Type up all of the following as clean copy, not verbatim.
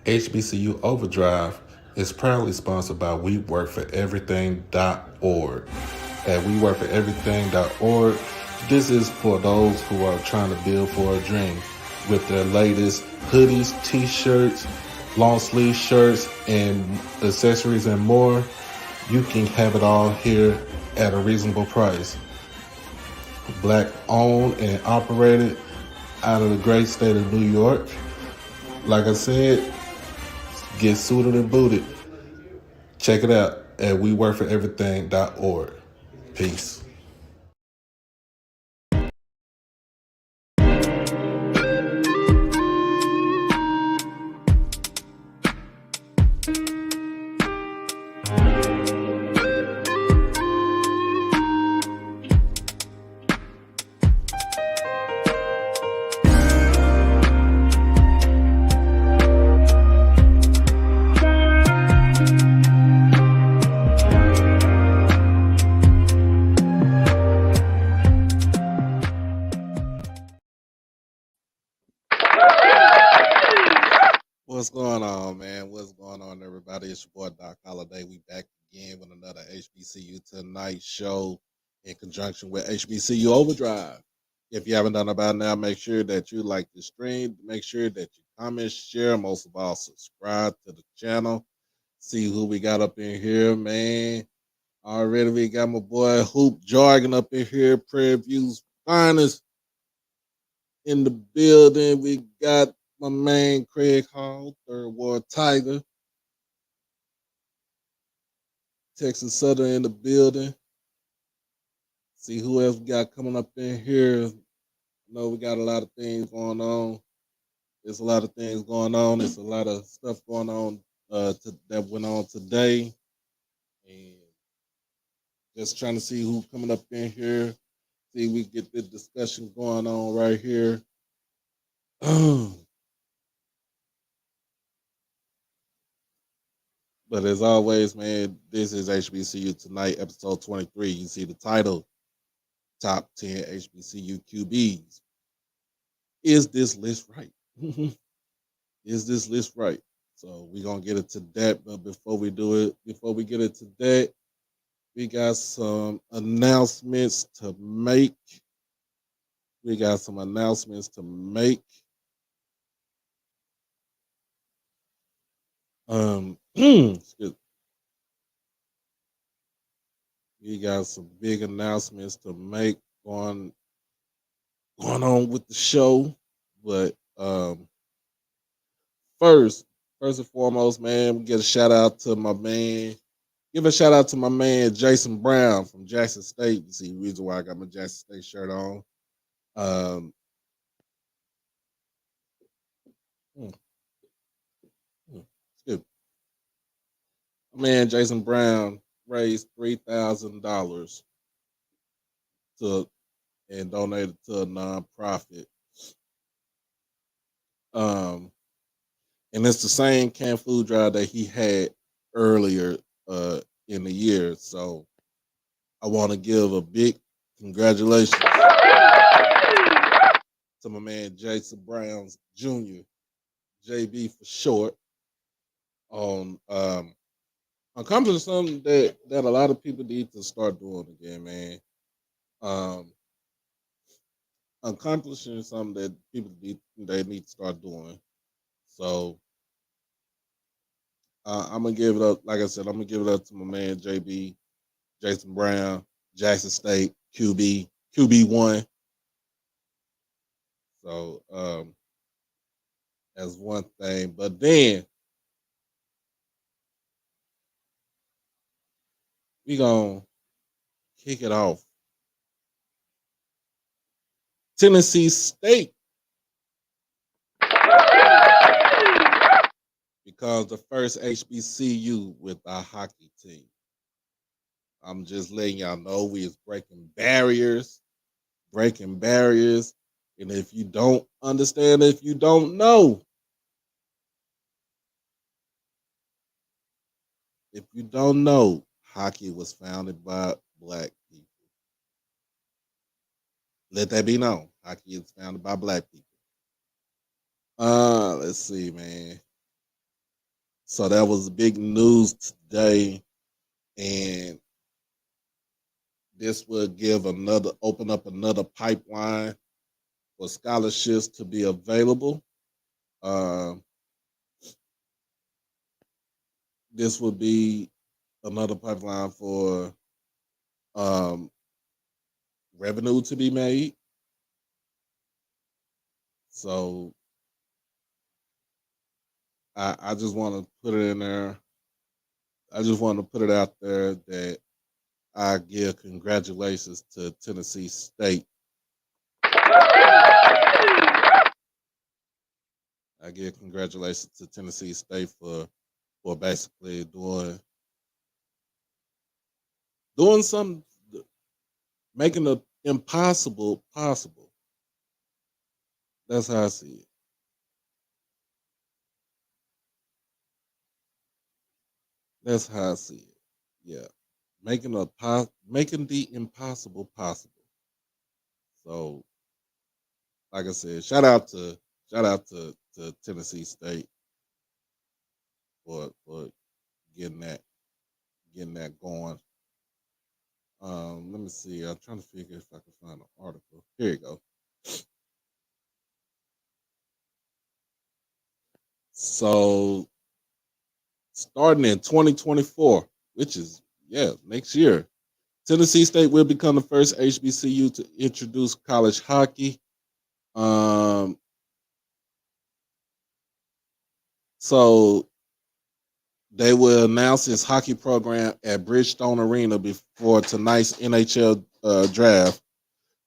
HBCU OverDrive is proudly sponsored by WeWorkForEverything.org. At WeWorkForEverything.org, this is for those who are trying to build for a dream. With their latest hoodies, t-shirts, long sleeve shirts, and accessories and more, you can have it all here at a reasonable price. Black owned and operated out of the great state of New York. Like I said, get suited and booted. Check it out at WeWorkForEverything.org. Peace. What's going on, man? What's going on, everybody? It's your boy Doc Holiday. We back again with another HBCU Tonight show in conjunction with HBCU OverDrive. If you haven't done it by now, make sure that you like the stream. Make sure that you comment, share, most of all, subscribe to the channel. See who we got up in here, man. Already we got my boy Hoop Jargon up in here. Prairie View's finest in the building. We got my man Craig Hall, Third Ward Tiger. Texas Southern in the building. See who else we got coming up in here. I know we got a lot of things going on. There's a lot of things going on. There's a lot of stuff going on that went on today. And just trying to see who's coming up in here. See if we get the discussion going on right here. But as always, man, this is HBCU Tonight, episode 23. You see the title, Top 10 HBCU QBs. Is this list right? Is this list right? So we're going to get into that. But before we get into that, we got some announcements to make. Excuse me. We got some big announcements to make going on with the show. But first and foremost, man, we get a shout out to my man. Give a shout out to my man Jason Brown from Jackson State. You see the reason why I got my Jackson State shirt on. Excuse me. My man Jason Brown raised $3,000 and donated to a nonprofit. And it's the same canned food drive that he had earlier in the year. So I want to give a big congratulations to my man Jason Brown Jr., JB for short, on accomplishing something that a lot of people need to start doing again, man. Accomplishing something that people need to start doing. So I'm gonna give it up. Like I said, I'm gonna give it up to my man JB, Jason Brown, Jackson State QB1. So that's one thing. But then we gonna kick it off. Tennessee State. Because the first HBCU with a hockey team. I'm just letting y'all know we is breaking barriers. And if you don't understand, if you don't know, hockey was founded by Black people. Let that be known. Hockey is founded by Black people. Let's see, man. So that was big news today, and this will open up another pipeline for scholarships to be available. Uh, this would be another pipeline for um, revenue to be made. So I just want to put it in there. I just want to put it out there that I give congratulations to Tennessee State. I give congratulations to Tennessee State for basically doing something, making the impossible possible. That's how I see it. That's how I see it. Yeah, making the impossible possible. So, like I said, shout out to Tennessee State for getting that getting that going. Let me see. I'm trying to figure if I can find an article. Here you go. So, starting in 2024, which is next year, Tennessee State will become the first HBCU to introduce college hockey. Um, so they will announce its hockey program at Bridgestone Arena before tonight's NHL draft,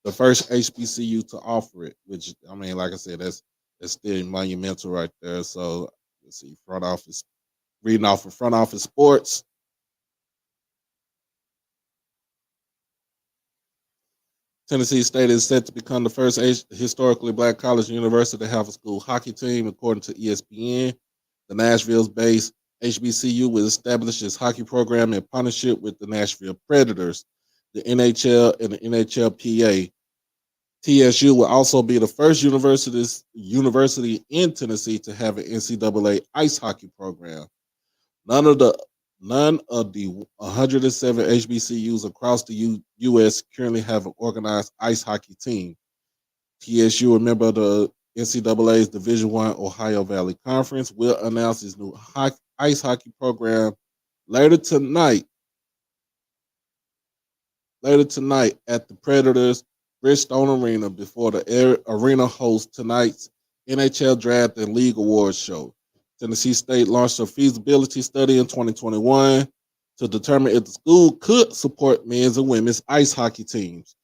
the first HBCU to offer it. Which I mean, like I said, that's still monumental right there. So let's see, front office reading off of Front Office Sports. Tennessee State is set to become the first historically black college university to have a school hockey team, according to ESPN. The Nashville-based HBCU will establish its hockey program in partnership with the Nashville Predators, the NHL, and the NHLPA. TSU will also be the first university in Tennessee to have an NCAA ice hockey program. None of the None of the 107 HBCUs across the U.S. currently have an organized ice hockey team. TSU, a member of the NCAA's Division I Ohio Valley Conference, will announce its new ice hockey program later tonight. Later tonight at the Predators Bridgestone Arena before the arena hosts tonight's NHL Draft and League Awards show. Tennessee State launched a feasibility study in 2021 to determine if the school could support men's and women's ice hockey teams.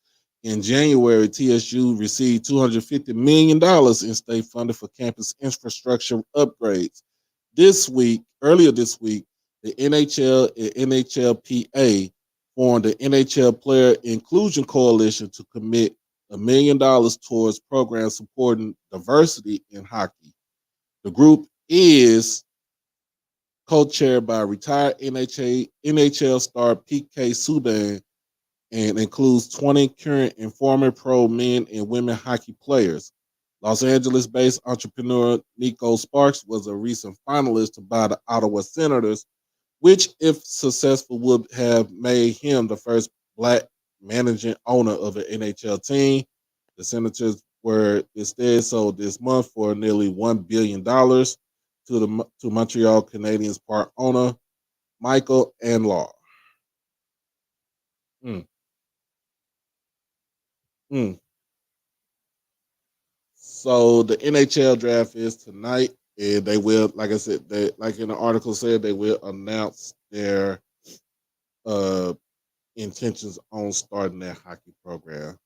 In January, TSU received $250 million in state funding for campus infrastructure upgrades. Earlier this week, the NHL and NHLPA formed the NHL Player Inclusion Coalition to commit $1 million towards programs supporting diversity in hockey. The group is co-chaired by retired NHL star PK Subban and includes 20 current and former pro men and women hockey players. Los Angeles-based entrepreneur Nico Sparks was a recent finalist by the Ottawa Senators, which, if successful, would have made him the first black managing owner of an NHL team. The Senators were instead sold this month for nearly $1 billion to Montreal Canadiens part owner Michael Anlaw. Mm, mm. So the NHL draft is tonight, and they will, like I said, they like in the article said, they will announce their uh intentions on starting their hockey program,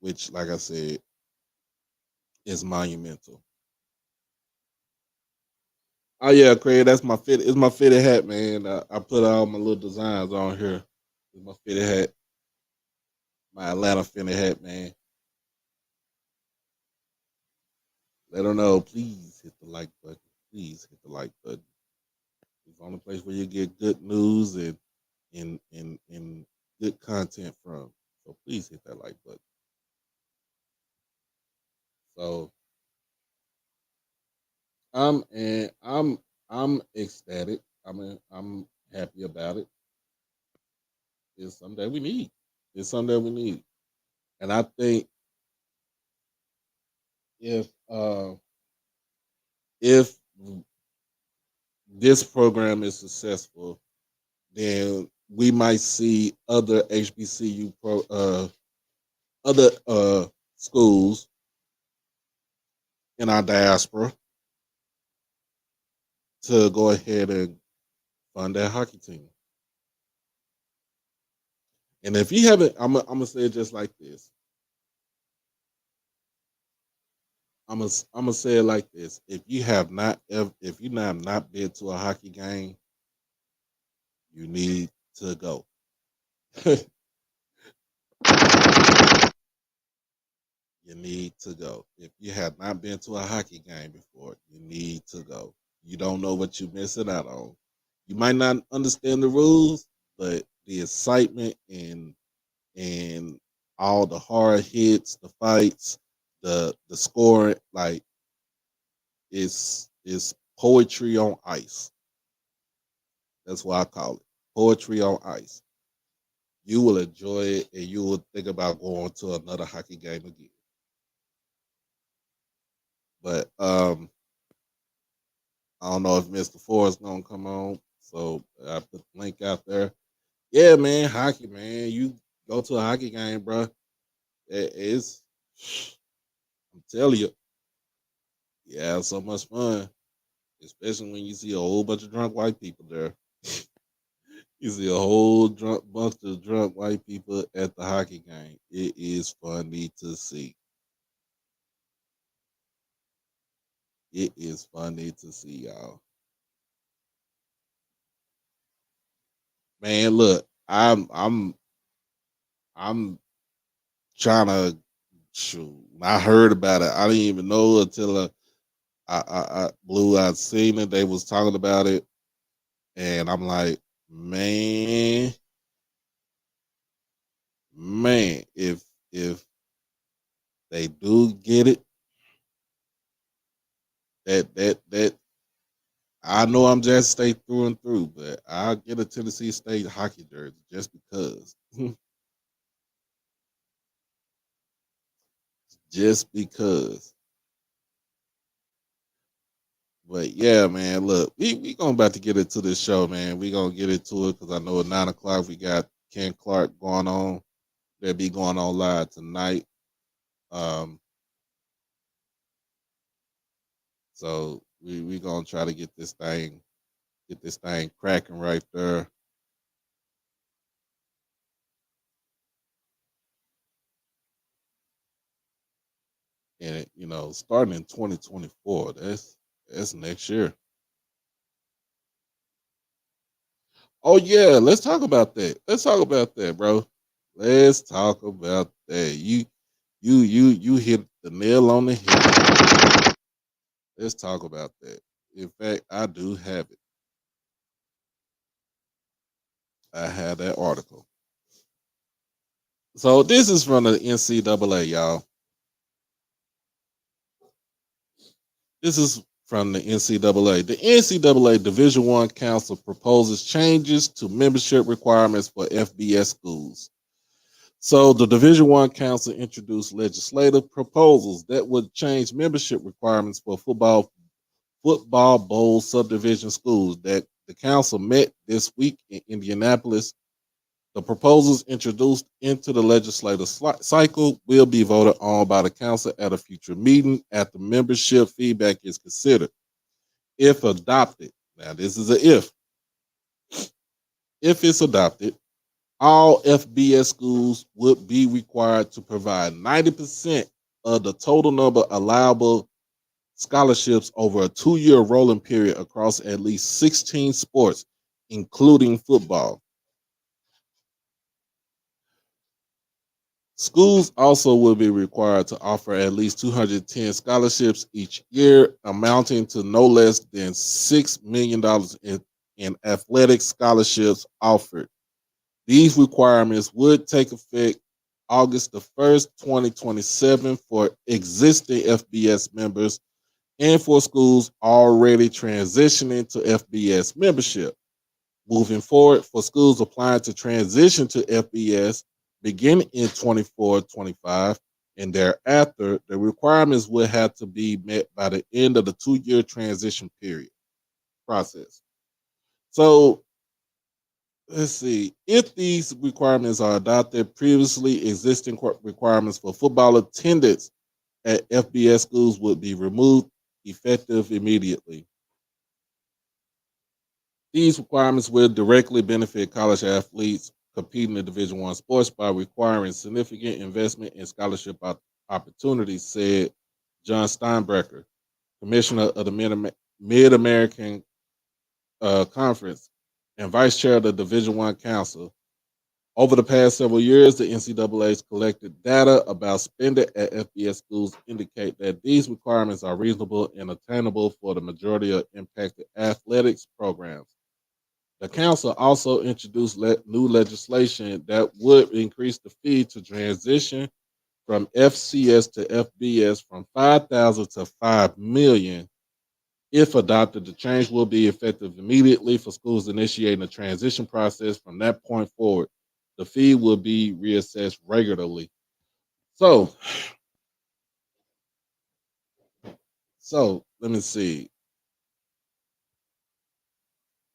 which, like I said, is monumental. Oh yeah, Craig, that's my fit. It's my fitted hat, man. I put all my little designs on here. It's my fitted hat, my Atlanta fitted hat, man. Let them know, please hit the like button. Please hit the like button. It's the only place where you get good news and good content from. So please hit that like button. So I'm I'm ecstatic. I'm happy about it. It's something that we need. It's something that we need. And I think if uh if this program is successful, then we might see other HBCU other schools in our diaspora to go ahead and fund that hockey team. And if you haven't, I'm gonna say it just like this. I'm gonna say it like this. If you have not ever, if you have not been to a hockey game, you need to go. You need to go. If you have not been to a hockey game before, you need to go. You don't know what you're missing out on. You might not understand the rules, but the excitement and all the hard hits, the fights, the scoring, like it's poetry on ice. That's what I call it. Poetry on ice. You will enjoy it and you will think about going to another hockey game again. But I don't know if Mr. Ford is gonna come on, so I put the link out there. Yeah, man, hockey, man. You go to a hockey game, bro. It's I'm telling you, you have so much fun, especially when you see a whole bunch of drunk white people there. You see a whole bunch of drunk white people at the hockey game. It is funny to see. It is funny to see, y'all. Man, look, I'm trying to shoot. I heard about it. I didn't even know until I seen it. They was talking about it, and I'm like, man, man, if they do get it, that I know I'm just state through and through, but I'll get a Tennessee State hockey jersey just because. Just because. But yeah, man, look, we gonna about to get into this show, man. We gonna get into it because I know at 9 o'clock we got Ken Clark going on. They'll be going on live tonight. Um, so we gonna try to get this thing cracking right there. And starting in 2024, that's next year. Oh yeah, let's talk about that. Let's talk about that, bro. Let's talk about that. You hit the nail on the head. Let's talk about that. In fact, I do have it. I have that article. So this is from the NCAA, y'all. This is from the NCAA. The NCAA Division One Council proposes changes to membership requirements for FBS schools. So the Division One Council introduced legislative proposals that would change membership requirements for football bowl subdivision schools. That the council met this week in Indianapolis. The proposals introduced into the legislative cycle will be voted on by the council at a future meeting after membership feedback is considered. If adopted, now this is a if. If it's adopted, all FBS schools would be required to provide 90% of the total number allowable scholarships over a 2-year rolling period across at least 16 sports, including football. Schools also will be required to offer at least 210 scholarships each year, amounting to no less than $6 million in athletic scholarships offered. These requirements would take effect August the 1st, 2027 for existing FBS members and for schools already transitioning to FBS membership. Moving forward, for schools applying to transition to FBS beginning in 24-25 and thereafter, the requirements will have to be met by the end of the 2-year transition period process. So let's see. If these requirements are adopted, previously existing requirements for football attendance at FBS schools would be removed effective immediately. These requirements will directly benefit college athletes competing in Division I sports by requiring significant investment in scholarship opportunities, said John Steinbrecher, commissioner of the Mid-American Conference and vice chair of the Division I Council. Over the past several years, the NCAA's collected data about spending at FBS schools indicate that these requirements are reasonable and attainable for the majority of impacted athletics programs. The council also introduced new legislation that would increase the fee to transition from FCS to FBS from $5,000 to $5 million. If adopted, the change will be effective immediately for schools initiating a transition process. From that point forward, the fee will be reassessed regularly. So let me see.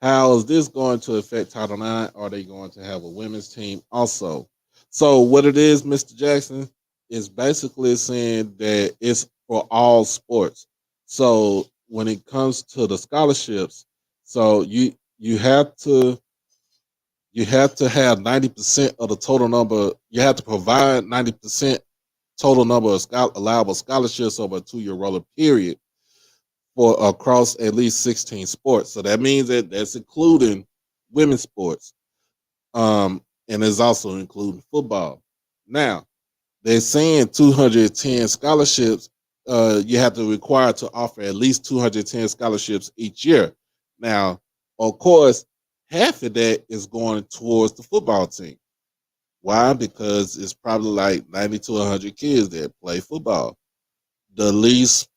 How is this going to affect Title IX? Are they going to have a women's team also? So what it is, Mr. Jackson, is basically saying that it's for all sports. So when it comes to the scholarships, so you have to have 90% of the total number. You have to provide 90% total number of allowable scholarships over a 2-year rolling period for across at least 16 sports. So that means that that's including women's sports, and it's also including football. Now they're saying 210 scholarships. You have to require to offer at least 210 scholarships each year. Now, of course, half of that is going towards the football team. Why? Because it's probably like 90 to 100 kids that play football. The least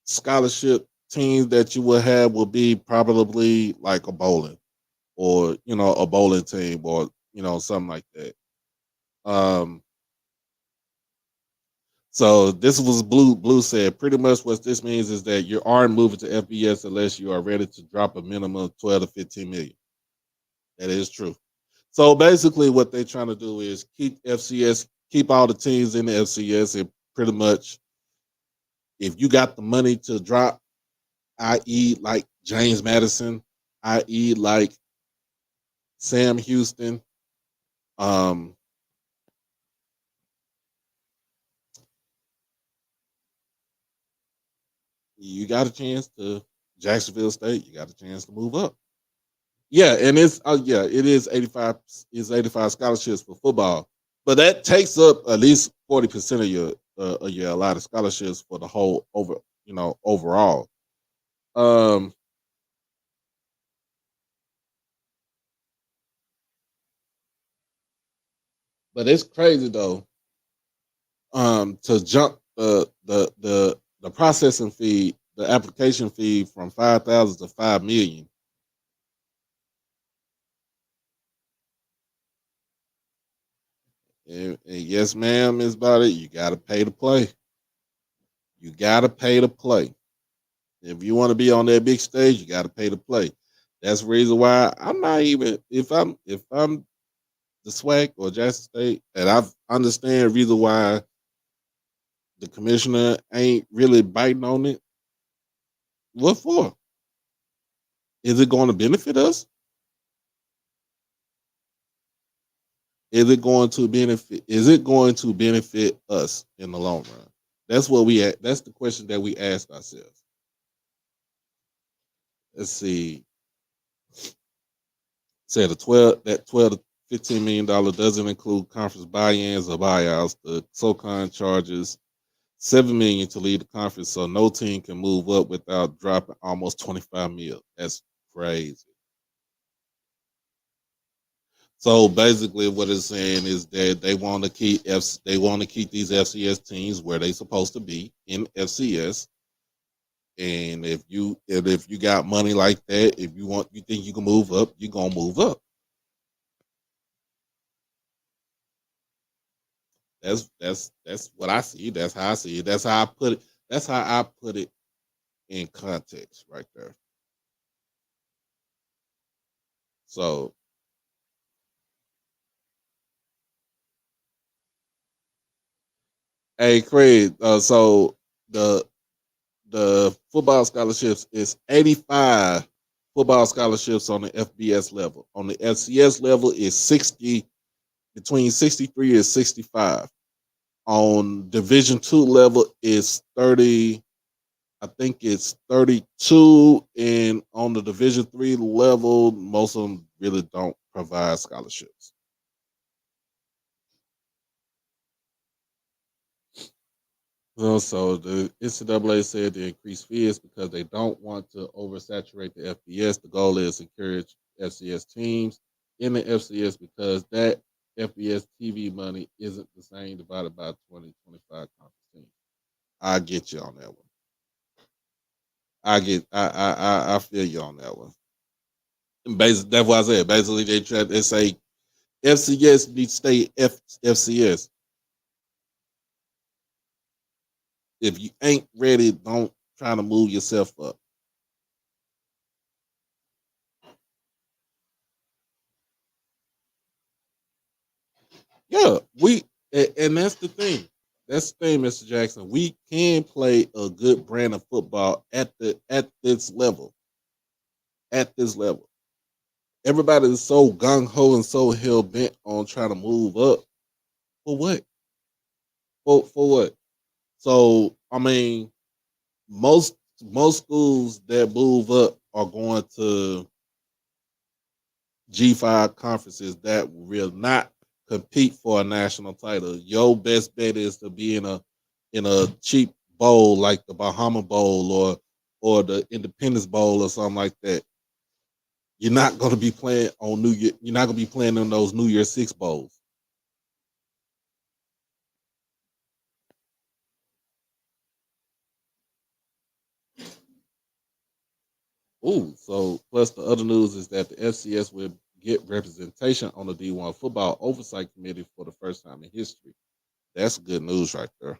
scholarship teams that you will have will be probably like a bowling or, a bowling team or, something like that. So this was Blue said pretty much what this means is that you aren't moving to FBS unless you are ready to drop a minimum of 12 to 15 million. That is true. So basically what they're trying to do is keep all the teams in the FCS, and pretty much if you got the money to drop, i.e. like James Madison, i.e. like Sam Houston, you got a chance to Jacksonville State, you got a chance to move up. Yeah, and it is 85 scholarships for football. But that takes up at least 40% of your allotted scholarships for the whole overall. But it's crazy though. To jump the processing fee, the application fee from 5,000 to 5 million. And yes, ma'am, Miss Body, you gotta pay to play. You gotta pay to play. If you want to be on that big stage, you gotta pay to play. That's the reason why I'm not even if I'm the SWAC or Jackson State, and I understand the reason why the commissioner ain't really biting on it. What for? Is it going to benefit us? Is it going to benefit? Is it going to benefit us in the long run? That's that's the question that we asked ourselves. Let's see. Say that 12 to $15 million doesn't include conference buy-ins or buyouts. The SoCon charges $7 million to lead the conference, so no team can move up without dropping almost 25 mil. That's crazy. So basically, what it's saying is that they want to keep these FCS teams where they're supposed to be in FCS. And if you got money like that, if you think you can move up, you're gonna move up. That's what I see. That's how I see it. That's how I put it. That's how I put it in context right there. So, hey, Craig. So the the football scholarships is 85 football scholarships on the FBS level. On the FCS level is 60, between 63 and 65. On Division two level is 30. I think it's 32, and on the Division three level, most of them really don't provide scholarships. So the NCAA said the increased fees because they don't want to oversaturate the FBS. The goal is to encourage FCS teams in the FCS because that FBS TV money isn't the same divided by 2025 conference teams. I get you on that one. I feel you on that one. And basically, that's what I said. Basically, they say FCS needs to stay FCS. If you ain't ready, don't try to move yourself up. Yeah, and that's the thing. That's the thing, Mr. Jackson. We can play a good brand of football at this level. At this level, everybody is so gung ho and so hell bent on trying to move up. For what? For what? So I mean, most schools that move up are going to G5 conferences that will not compete for a national title. Your best bet is to be in a cheap bowl like the Bahama Bowl or the Independence Bowl or something like that. You're not going to be playing on New Year. You're not going to be playing in those New Year Six bowls. Ooh, so plus the other news is that the FCS will get representation on the D1 Football Oversight Committee for the first time in history. That's good news right there.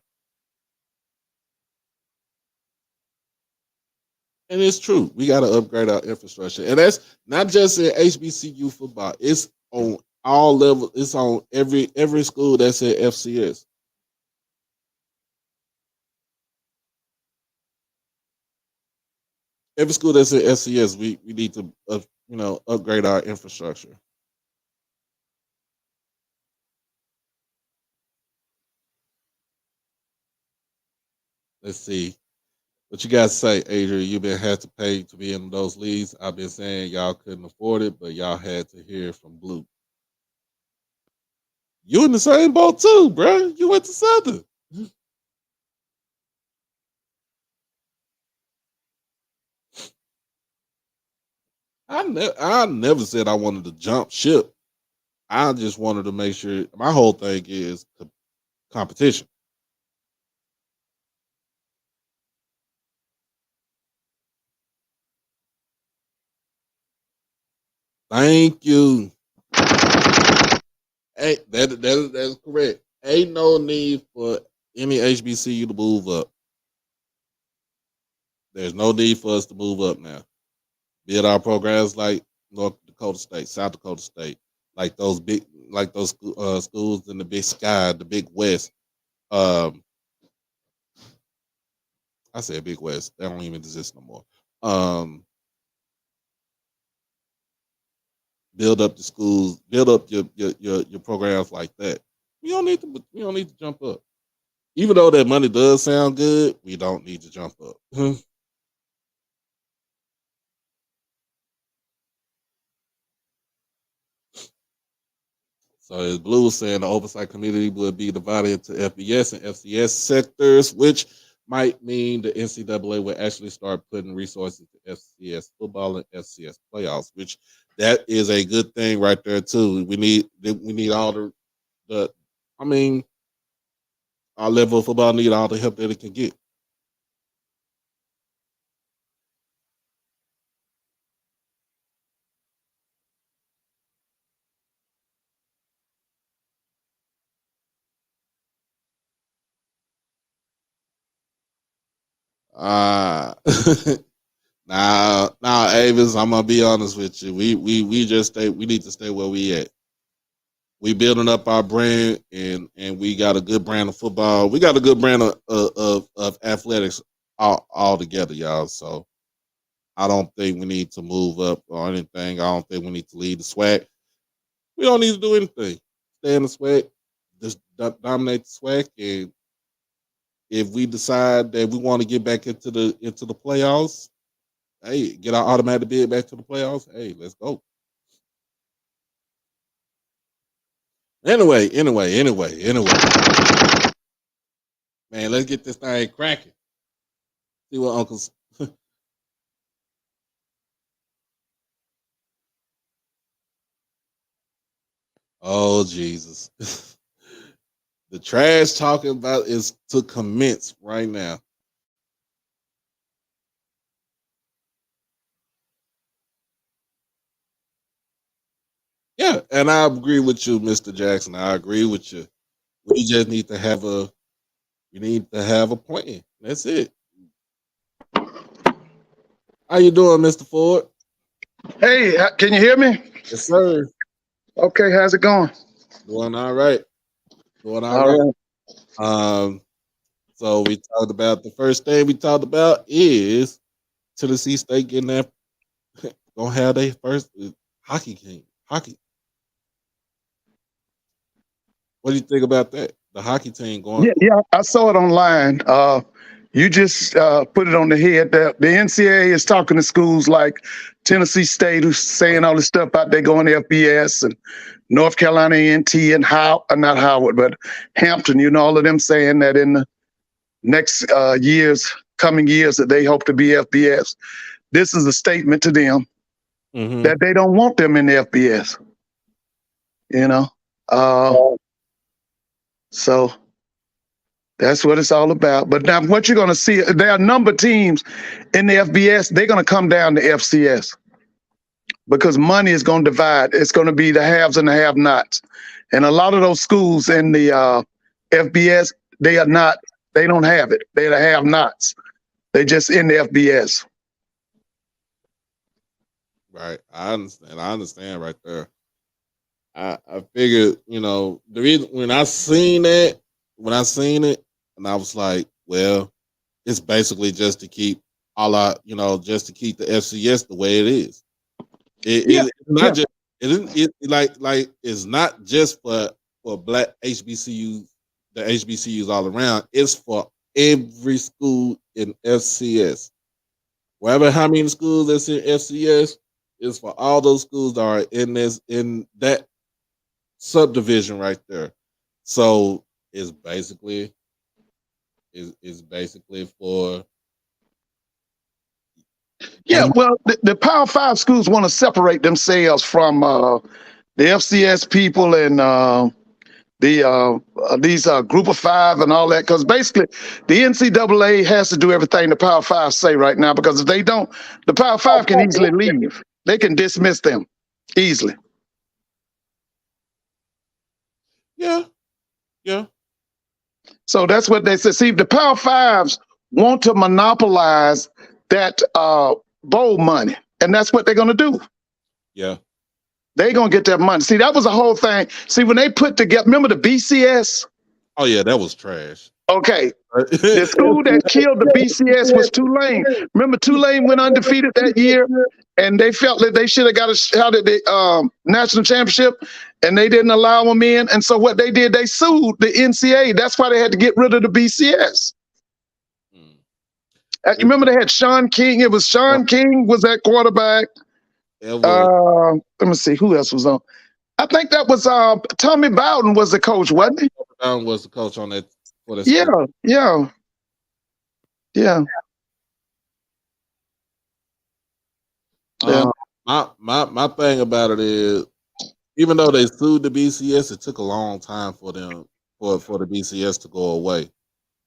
And it's true. We got to upgrade our infrastructure. And that's not just in HBCU football. It's on all levels. It's on every school that's at FCS. Every school that's at FCS, we need to upgrade our infrastructure. Let's see. What you guys say, Adrian? You been had to pay to be in those leagues. I've been saying y'all couldn't afford it, but y'all had to hear from Blue. You in the same boat too, bro. You went to Southern. I never said I wanted to jump ship. I just wanted to make sure my whole thing is competition. Thank you. Hey, that's correct. Ain't no need for any HBCU to move up. There's no need for us to move up now. Build our programs like North Dakota State, South Dakota State, like those schools in the Big Sky, the Big West. Um, I said Big West. They don't even exist no more. Um, build up the schools, build up your programs like that. We don't need to jump up. Even though that money does sound good, we don't need to jump up. So as Blue was saying, the oversight committee will be divided into FBS and FCS sectors, which might mean the NCAA will actually start putting resources to FCS football and FCS playoffs, which that is a good thing right there too. We need all the I mean, our level of football need all the help that it can get. Uh now, Avis, I'm gonna be honest with you. We just stay. We need to stay where we at. We building up our brand, and we got a good brand of football. We got a good brand of athletics all together, y'all. So I don't think we need to move up or anything. I don't think we need to lead the SWAC. We don't need to do anything. Stay in the SWAC, just dominate the SWAC, and if we decide that we want to get back into the playoffs, hey, get our automatic bid back to the playoffs. Hey, let's go. Anyway. Man, let's get this thing cracking. See what Uncle's. Oh, Jesus. The trash talking about is to commence right now. Yeah, and I agree with you, Mr. Jackson. I agree with you. We just need to have a plan. That's it. How you doing, Mr. Ford? Hey, can you hear me? Yes, sir. Okay, how's it going? Doing all right. All right. So we talked about the first thing we talked about is Tennessee State getting that gonna have their first hockey game. Hockey. What do you think about that? The hockey team going. Yeah, I saw it online. You just put it on the head. The NCAA is talking to schools like Tennessee State, who's saying all this stuff about they going to FBS, and North Carolina A&T, and not Howard, but Hampton. You know, all of them saying that in the next coming years, that they hope to be FBS. This is a statement to them that they don't want them in the FBS. You know, so that's what it's all about. But now what you're going to see, there are a number of teams in the FBS, they're going to come down to FCS because money is going to divide. It's going to be the haves and the have-nots. And a lot of those schools in the FBS, they don't have it. They're the have-nots. They're just in the FBS. Right. I understand right there. I figured, you know, the reason when I seen it, and I was like, well, it's basically just to keep just to keep the FCS the way it is. It's not just it's not just for black HBCUs, the HBCUs all around. It's for every school in FCS. Wherever how many schools that's in FCS, it's for all those schools that are in that subdivision right there. So it's basically for well, the Power 5 schools want to separate themselves from the FCS people and these Group of 5 and all that, because basically the NCAA has to do everything the Power 5 say right now, because if they don't, the Power 5 can easily leave. They can dismiss them easily. Yeah. So that's what they said. See, the Power 5s want to monopolize that bowl money, and that's what they're going to do. Yeah. They're going to get that money. See, that was the whole thing. See, when they put together, remember the BCS? Oh, yeah, that was trash. Okay. The school that killed the BCS was Tulane. Remember, Tulane went undefeated that year, and they felt that they should have got a shot at the national championship, and they didn't allow them in. And so what they did, they sued the NCAA. That's why they had to get rid of the BCS. You remember they had Sean King. It was Sean King was that quarterback. Let me see who else was on. I think that was Tommy Bowden was the coach, wasn't he? Bowden was the coach on that. Yeah. My thing about it is, even though they sued the BCS, it took a long time for them for the BCS to go away.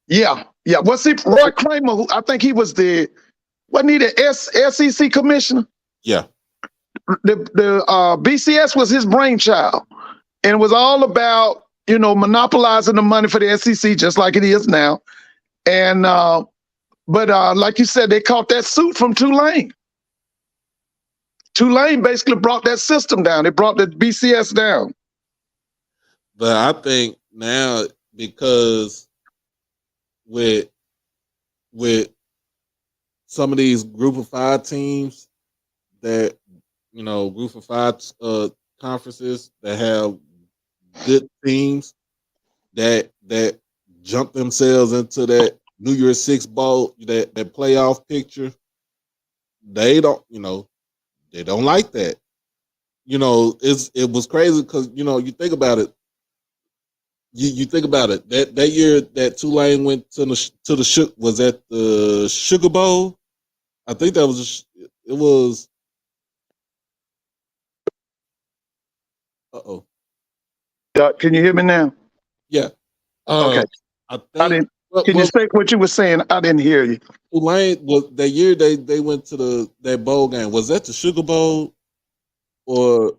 Yeah. What's he? Roy Kramer? I think he was wasn't he the SEC commissioner? Yeah. The BCS was his brainchild, and it was all about monopolizing the money for the SEC, just like it is now. And But like you said, they caught that suit from Tulane. Tulane basically brought that system down. They brought the BCS down. But I think now, because with some of these group of 5 teams that, group of 5 conferences that have good teams that jump themselves into that New Year's Six bowl, that playoff picture, they don't like that. It was crazy because you think about it. You think about it. That year that Tulane went to the was at the Sugar Bowl. I think that was it was. Can you hear me now? Yeah. Okay. I didn't. Can you say what you were saying? I didn't hear you. Tulane was that year they went to that bowl game. Was that the Sugar Bowl, or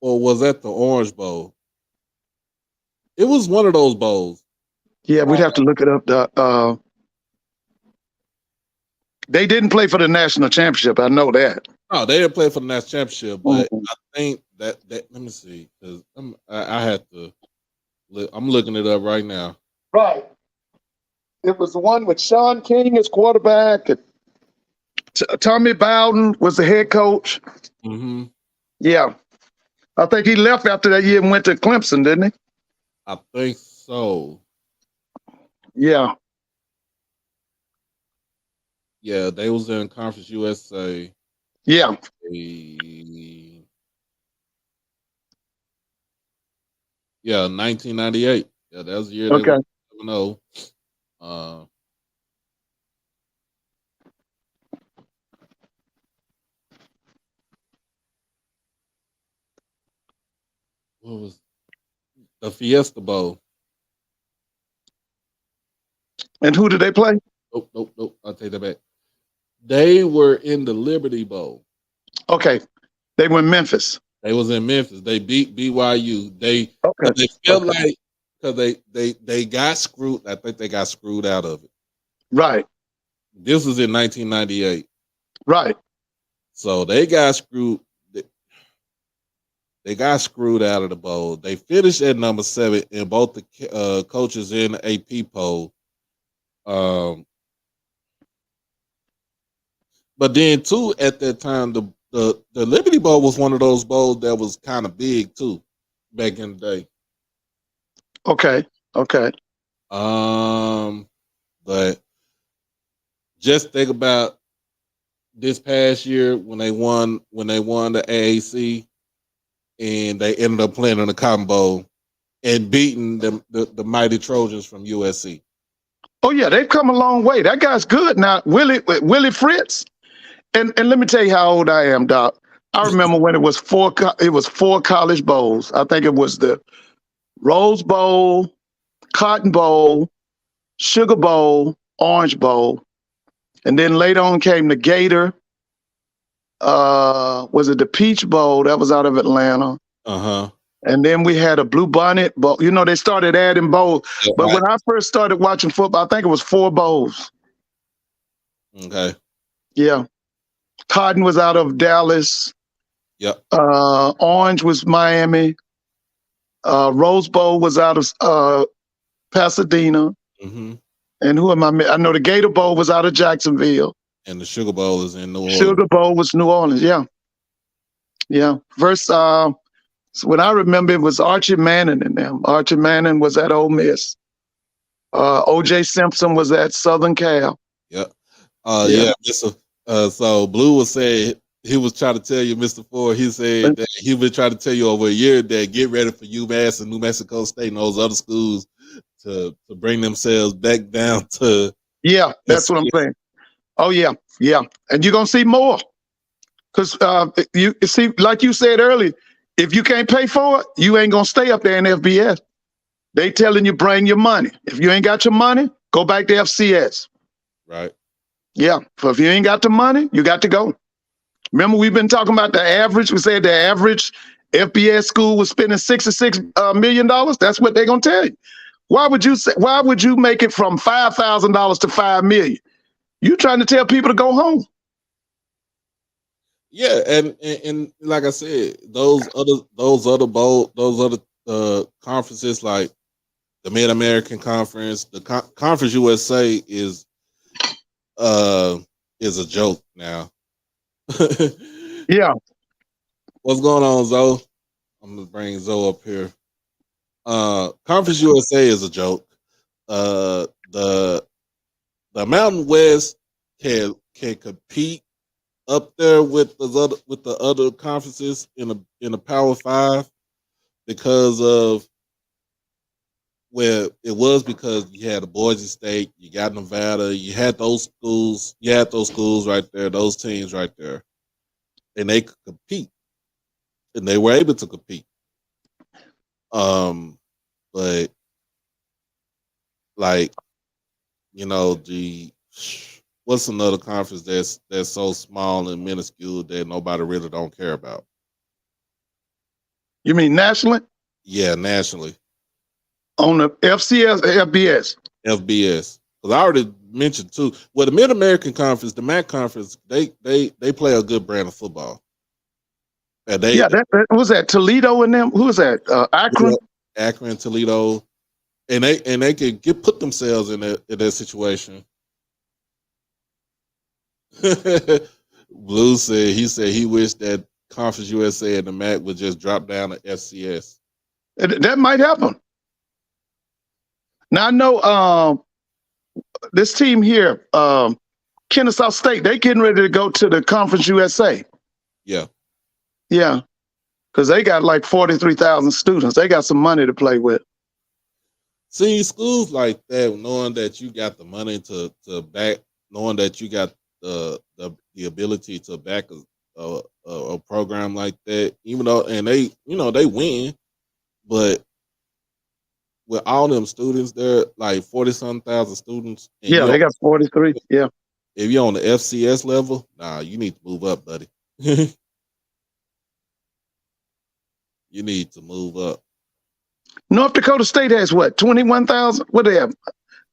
was that the Orange Bowl? It was one of those bowls. Yeah, we'd have to look it up. They didn't play for the national championship. I know that. No, they didn't play for the national championship, but I think that let me see, because I had to. I'm looking it up right now. Right. It was the one with Sean King as quarterback. And Tommy Bowden was the head coach. Mm-hmm. Yeah. I think he left after that year and went to Clemson, didn't he? I think so. Yeah. Yeah, they was in Conference USA. Yeah. Yeah, 1998. Yeah, that was the year. Okay. They were 7-0. What was the Fiesta Bowl? And who did they play? Nope. I'll take that back. They were in the Liberty Bowl. Okay. They were in Memphis. They was in Memphis. They beat BYU. They felt like, because they got screwed. I think they got screwed out of it. Right. This was in 1998. Right. So they got screwed. They got screwed out of the bowl. They finished at number 7 in both the coaches in the AP poll. But then too, at that time, the Liberty Bowl was one of those bowls that was kind of big too, back in the day. Okay. But just think about this past year when they won the AAC, and they ended up playing in the Cotton Bowl and beating the mighty Trojans from USC. Oh yeah, they've come a long way. That guy's good now. Willie Fritz. And let me tell you how old I am, Doc. I remember when it was 4 college bowls. I think it was the Rose Bowl, Cotton Bowl, Sugar Bowl, Orange Bowl. And then later on came the Gator. Was it the Peach Bowl? That was out of Atlanta. Uh-huh. And then we had a Blue Bonnet Bowl. They started adding bowls. Yeah, but when I first started watching football, I think it was 4 bowls. Okay. Yeah. Cotton was out of Dallas. Yep. Orange was Miami. Rose Bowl was out of Pasadena. Mm-hmm. And who am I? I know the Gator Bowl was out of Jacksonville. And the Sugar Bowl is in New Orleans. Sugar Bowl was New Orleans. Yeah. Yeah. First, so when I remember, it was Archie Manning and them. Archie Manning was at Ole Miss. O.J. Simpson was at Southern Cal. Yep. Yeah. So Blue was saying, he was trying to tell you, Mr. Ford, he said that he was trying to tell you over a year that get ready for UMass and New Mexico State and those other schools to bring themselves back down to. Yeah, that's what I'm saying. Oh, yeah. And you're going to see more. Because you see, like you said earlier, if you can't pay for it, you ain't going to stay up there in FBS. They telling you bring your money. If you ain't got your money, go back to FCS. Right. Yeah. So if you ain't got the money, you got to go. Remember, we've been talking about the average. We said the average FBS school was spending $66 million. That's what they're going to tell you. Why would you make it from $5,000 to $5 million? You trying to tell people to go home. Yeah, and like I said, those other conferences like the Mid American Conference, the Conference USA is a joke now. Yeah. What's going on, Zoe? I'm gonna bring Zoe up here. Conference USA is a joke. The Mountain West can compete up there with the other conferences in the Power Five because of where it was, because you had the Boise State, you got Nevada, you had those schools right there, those teams right there, and they could compete, and they were able to compete. But like, what's another conference that's so small and minuscule that nobody really don't care about? You mean nationally? Yeah, nationally. On the FCS or FBS? FBS. Because I already mentioned too. Well, the Mid American Conference, the MAC Conference, they play a good brand of football. And that was that Toledo and them. Who was that? Akron. Akron, Toledo, and they can put themselves in that situation. Blue said he wished that Conference USA and the MAC would just drop down to FCS. That might happen. Now I know this team here, Kennesaw State, they getting ready to go to the Conference USA. Yeah. Yeah. Because they got like 43,000 students. They got some money to play with. See, schools like that, knowing that you got the money to back, knowing that you got the ability to back a program like that, even though, and they win, but with all them students there, like 40-something thousand students. Yeah, they got 43. Yeah. If you're on the FCS level, you need to move up, buddy. You need to move up. North Dakota State has what, 21,000? What do they have?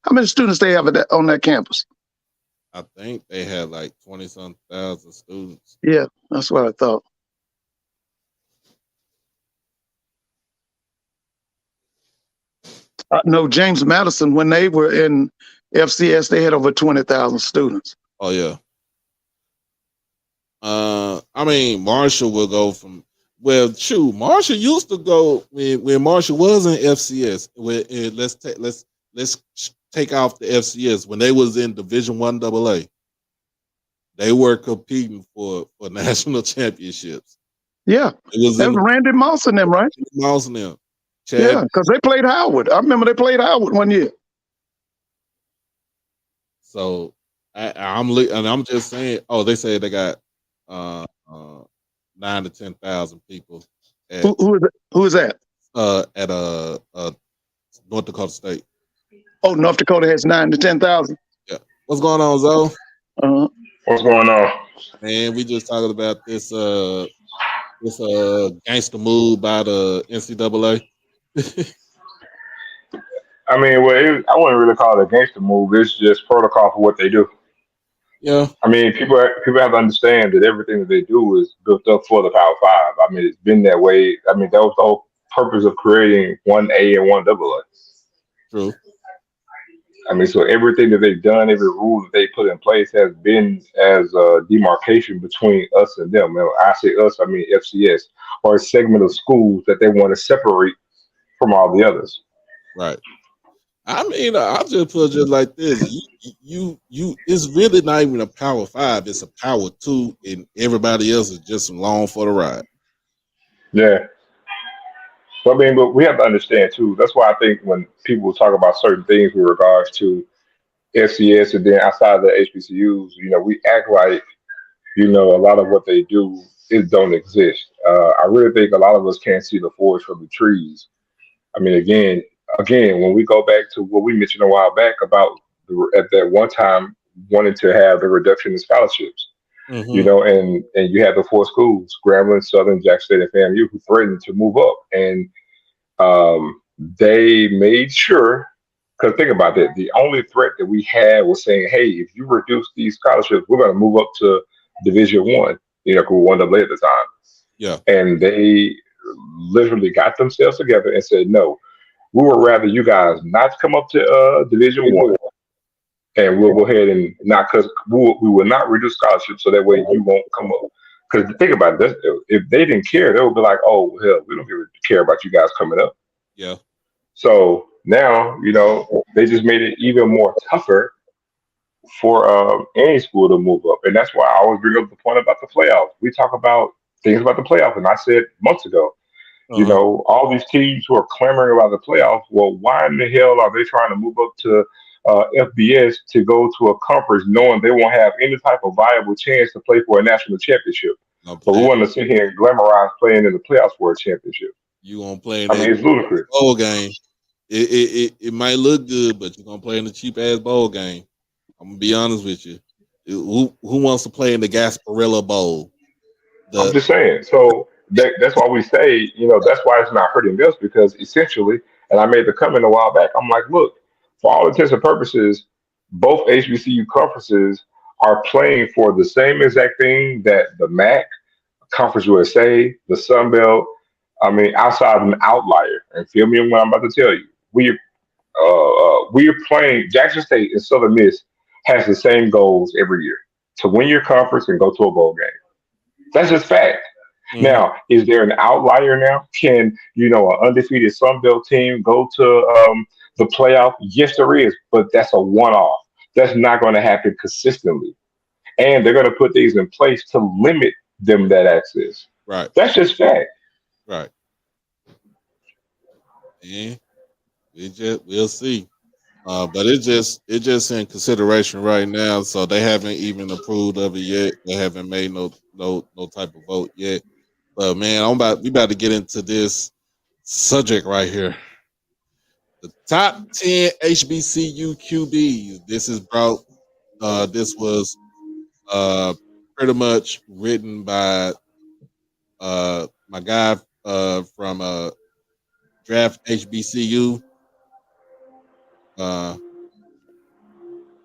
How many students they have on that campus? I think they had like 20-something thousand students. Yeah, that's what I thought. No, James Madison, when they were in FCS, they had over 20,000 students. Oh, yeah. I mean, Marshall will go from, well, shoot, Marshall used to go when Marshall was in FCS. Let's take off the FCS. When they was in Division I AA, they were competing for national championships. Yeah, that was Randy Moss and them, right? Moss and them. Yeah, because they played Howard. I remember they played Howard one year. So I'm just saying. Oh, they say they got 9,000 to 10,000 people. Who is that? At North Dakota State. Oh, North Dakota has 9,000 to 10,000. Yeah. What's going on, Zoe? What's going on? Man, we just talking about this gangster move by the NCAA. I mean, I wouldn't really call it a gangster move. It's just protocol for what they do. Yeah. I mean, people have to understand that everything that they do is built up for the Power Five. I mean, it's been that way. I mean, that was the whole purpose of creating 1A and 1AA. True. I mean, so everything that they've done, every rule that they put in place has been as a demarcation between us and them. And I say us, I mean FCS, or a segment of schools that they want to separate from all the others. Right. I mean, I'll just put it just like this. You it's really not even a Power Five, it's a Power 2, and everybody else is just along for the ride. Yeah. But I mean, but we have to understand too. That's why I think when people talk about certain things with regards to FCS and then outside of the HBCUs, we act like, a lot of what they do don't exist. I really think a lot of us can't see the forest from the trees. I mean, again, when we go back to what we mentioned a while back about at that one time wanting to have the reduction in scholarships, and you had the four schools, Grambling, Southern, Jackson State, and FAMU, who threatened to move up. And they made sure Because think about that. The only threat that we had was saying, "Hey, if you reduce these scholarships, we're going to move up to Division One." You know, who won the league at the time, Yeah. and they literally got themselves together and said, "No, we would rather you guys not come up to Division One, and we'll go ahead and not because we will not reduce scholarships, so that way you won't come up." Because think about this: if they didn't care, they would be like, "Oh hell, we don't care about you guys coming up." Yeah. So now, they just made it even more tougher for any school to move up. And that's why I always bring up the point about the playoffs. We talk about things about the playoffs, and I said months ago, Uh-huh. all these teams who are clamoring about the playoffs, well, why in the hell are they trying to move up to FBS to go to a conference knowing they won't have any type of viable chance to play for a national championship? I'm But we playing. want to sit here and glamorize playing in the playoffs for a championship. You gonna play in I mean, that it's ludicrous. bowl game. It might look good, but you're gonna play in the cheap ass bowl game. I'm gonna be honest with you. Who wants to play in the Gasparilla Bowl? I'm The just saying. So that's why we say, that's why it's not hurting us because essentially, and I made the comment a while back. I'm like, look, for all intents and purposes, both HBCU conferences are playing for the same exact thing that the MAC, Conference USA, the Sun Belt. I mean, outside of an outlier, and feel me on what I'm about to tell you. We're playing. Jackson State and Southern Miss has the same goals every year to win your conference and go to a bowl game. That's just fact. Mhm. Now, is there an outlier now? Can, an undefeated Sun Belt team go to the playoff? Yes, there is, but that's a one off. That's not going to happen consistently. And they're going to put these in place to limit them that access. Right, That's just fact. right. And we'll see. But it's just in consideration right now, so they haven't even approved of it yet. They haven't made no type of vote yet. But man, we about to get into this subject right here. The top 10 HBCU QBs. This was pretty much written by my guy from Draft HBCU. Uh,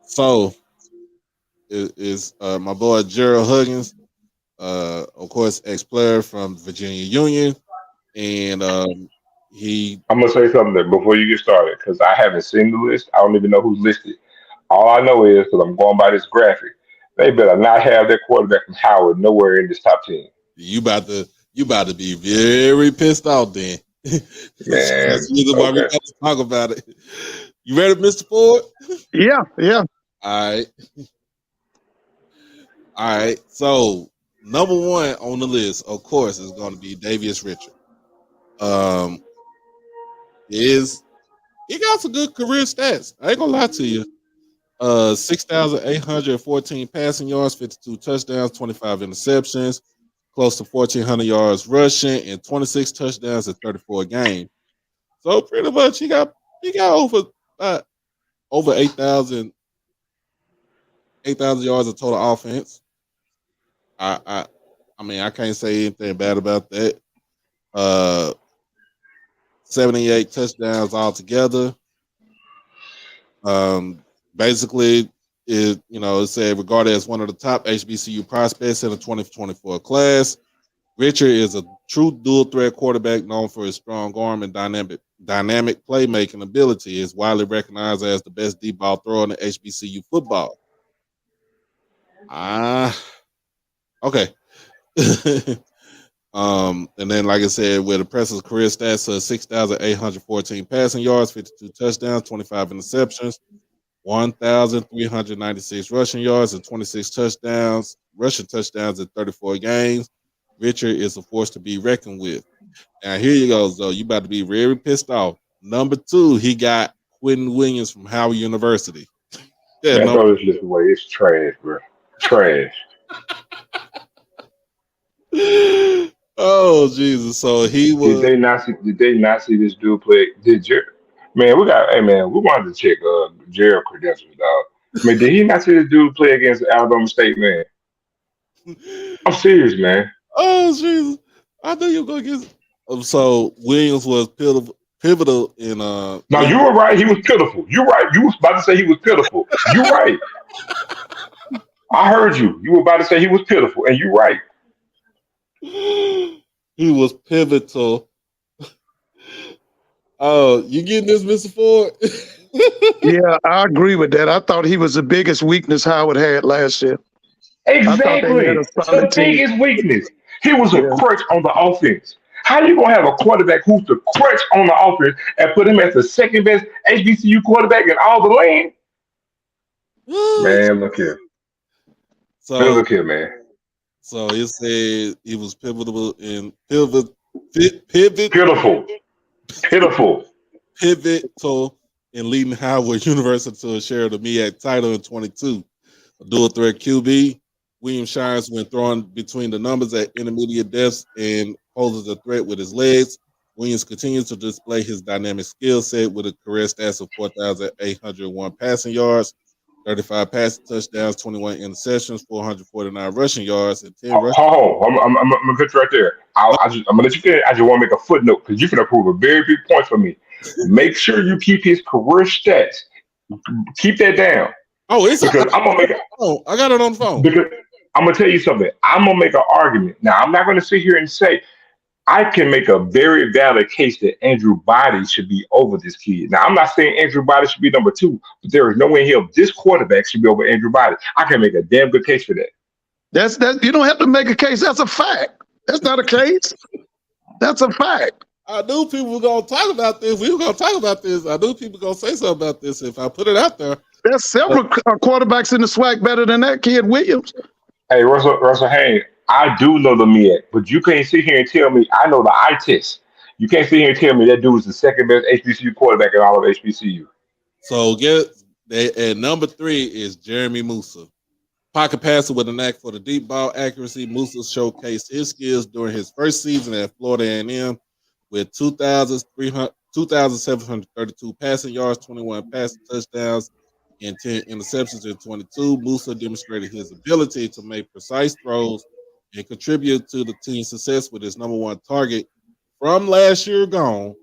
so is my boy Gerald Huggins, of course, ex-player from Virginia Union, and he I'm going to say something there before you get started because I haven't seen the list. I don't even know who's listed. All I know is because I'm going by this graphic, they better not have their quarterback from Howard nowhere in this top 10. you about to be very pissed off then. That's Man, the reason why we okay. got to talk about it. You ready, Mr. Ford? Yeah, yeah. All right. All right. So number one on the list, of course, is going to be Davius Richard. Um, is he got some good career stats? I ain't gonna lie to you. 6,814 passing yards, 52 touchdowns, 25 interceptions, close to 1,400 yards rushing, and 26 touchdowns in 34 games. So pretty much he got over 8,000 yards of total offense. I mean I can't say anything bad about that. Uh, 78 touchdowns altogether. Basically, it said regarded as one of the top HBCU prospects in the 2024 class. Richard is a true dual threat quarterback known for his strong arm and dynamic playmaking ability. He is widely recognized as the best deep ball thrower in the HBCU football. Okay. And then, like I said, with impressive career stats of 6,814 passing yards, 52 touchdowns, 25 interceptions, 1,396 rushing yards, and 26 rushing touchdowns in 34 games. Richard is a force to be reckoned with. Now, here you go, though. You about to be very pissed off. Number two, he got Quinton Williams from Howard University. Yeah, Man, throw this list away. It's trash, bro. Trash. Oh Jesus! So he Did was. they not see? Did they not see this dude play? Man, hey man, we wanted to check Gerald credentials, dog. I mean, did he not see this dude play against Alabama State, man? I'm serious, man. Oh Jesus! I knew you were gonna get. So Williams was pivotal in No, you were right. He was pitiful. You're right. You was about to say he was pitiful. You're right. I heard you. You were about to say he was pitiful, and you're right. he was pivotal. Oh, you getting this, Mr. Ford? Yeah, I agree with that. I thought he was the biggest weakness Howard had last year. I thought they had Exactly. a The solid team. biggest weakness. He was a Yeah. crutch on the offense. How you gonna have a quarterback who's the crutch on the offense and put him as the second best HBCU quarterback in all the land? Man, look here. Man, so look here, man. so it said he was pivotal in pivot Pitiful. Pitiful. pivotal in leading Howard University to a share of the MEAC title in 22. A dual threat QB, William shines when throwing between the numbers at intermediate depths and poses a threat with his legs. Williams continues to display his dynamic skill set with a career stats of 4,801 passing yards, 35 passing touchdowns, 21 interceptions, 449 rushing yards, and 10 rushing. Hold on. I'm gonna cut you right there. I'm gonna let you finish. I just want to make a footnote because you can prove a very big point for me. Make sure you keep his career stats. Keep that down Oh, it's because I'm gonna make oh, I got it on the phone. because I'm gonna tell you something. I'm gonna make an argument. Now, I'm not gonna sit here and say I can make a very valid case that Andrew Body should be over this kid. Now, I'm not saying Andrew Body should be number two, but there is no way in hell this quarterback should be over Andrew Body. I can make a damn good case for that. That's that. You don't have to make a case. That's a fact. That's not a case. That's a fact. I knew people were gonna talk about this. We were gonna talk about this. I knew people were gonna say something about this if I put it out there. There's several quarterbacks in the SWAC better than that kid Williams. Hey, Russell Haynes, I do know the MEAC, but you can't sit here and tell me I know the eye test. You can't sit here and tell me that dude is the second best HBCU quarterback in all of HBCU. So at number 3 is Jeremy Moussa. Pocket passer with a knack for the deep ball accuracy. Moussa showcased his skills during his first season at Florida A&M with 2,732 passing yards, 21 passing touchdowns, and 10 interceptions in 22. Moussa demonstrated his ability to make precise throws and contribute to the team's success with his number one target from last year gone.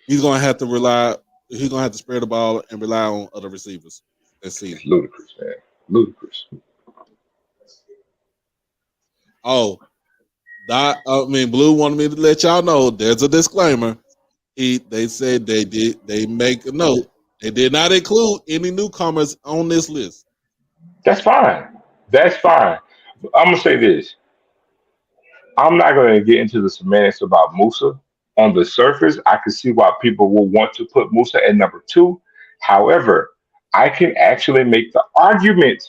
He's going to have to spread the ball and rely on other receivers this season. It's ludicrous, man. Ludicrous. Oh, Blue wanted me to let y'all know there's a disclaimer. They said they make a note. They did not include any newcomers on this list. That's fine. That's fine. I'm gonna say this. I'm not gonna get into the semantics about Moussa. On the surface, I can see why people will want to put Moussa at number 2. However, I can actually make the argument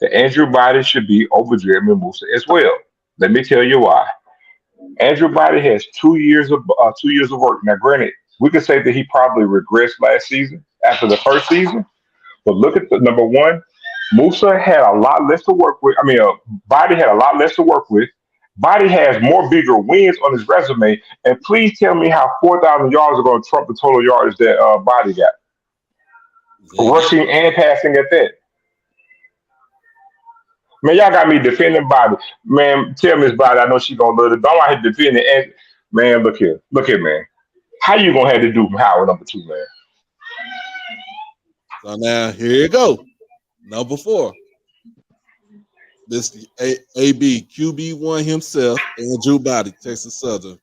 that Andrew Body should be over Jeremy Moussa as well. Let me tell you why. Andrew Body has 2 years of work. Now, granted, we could say that he probably regressed last season after the first season, but look at the number one. Moussa had a lot less to work with. Body had a lot less to work with. Body has more bigger wins on his resume. And please tell me how 4,000 yards are going to trump the total yards that Body got. Rushing and passing at that. Man, y'all got me defending Body. Man, tell Miss Body, I know she gonna love it. But I'm out here defending. And man, look here, man. How you gonna have to do from Howard number 2, man? So now here you go. Number 4. Mr. AB QB1 himself, Andrew Body, Texas Southern.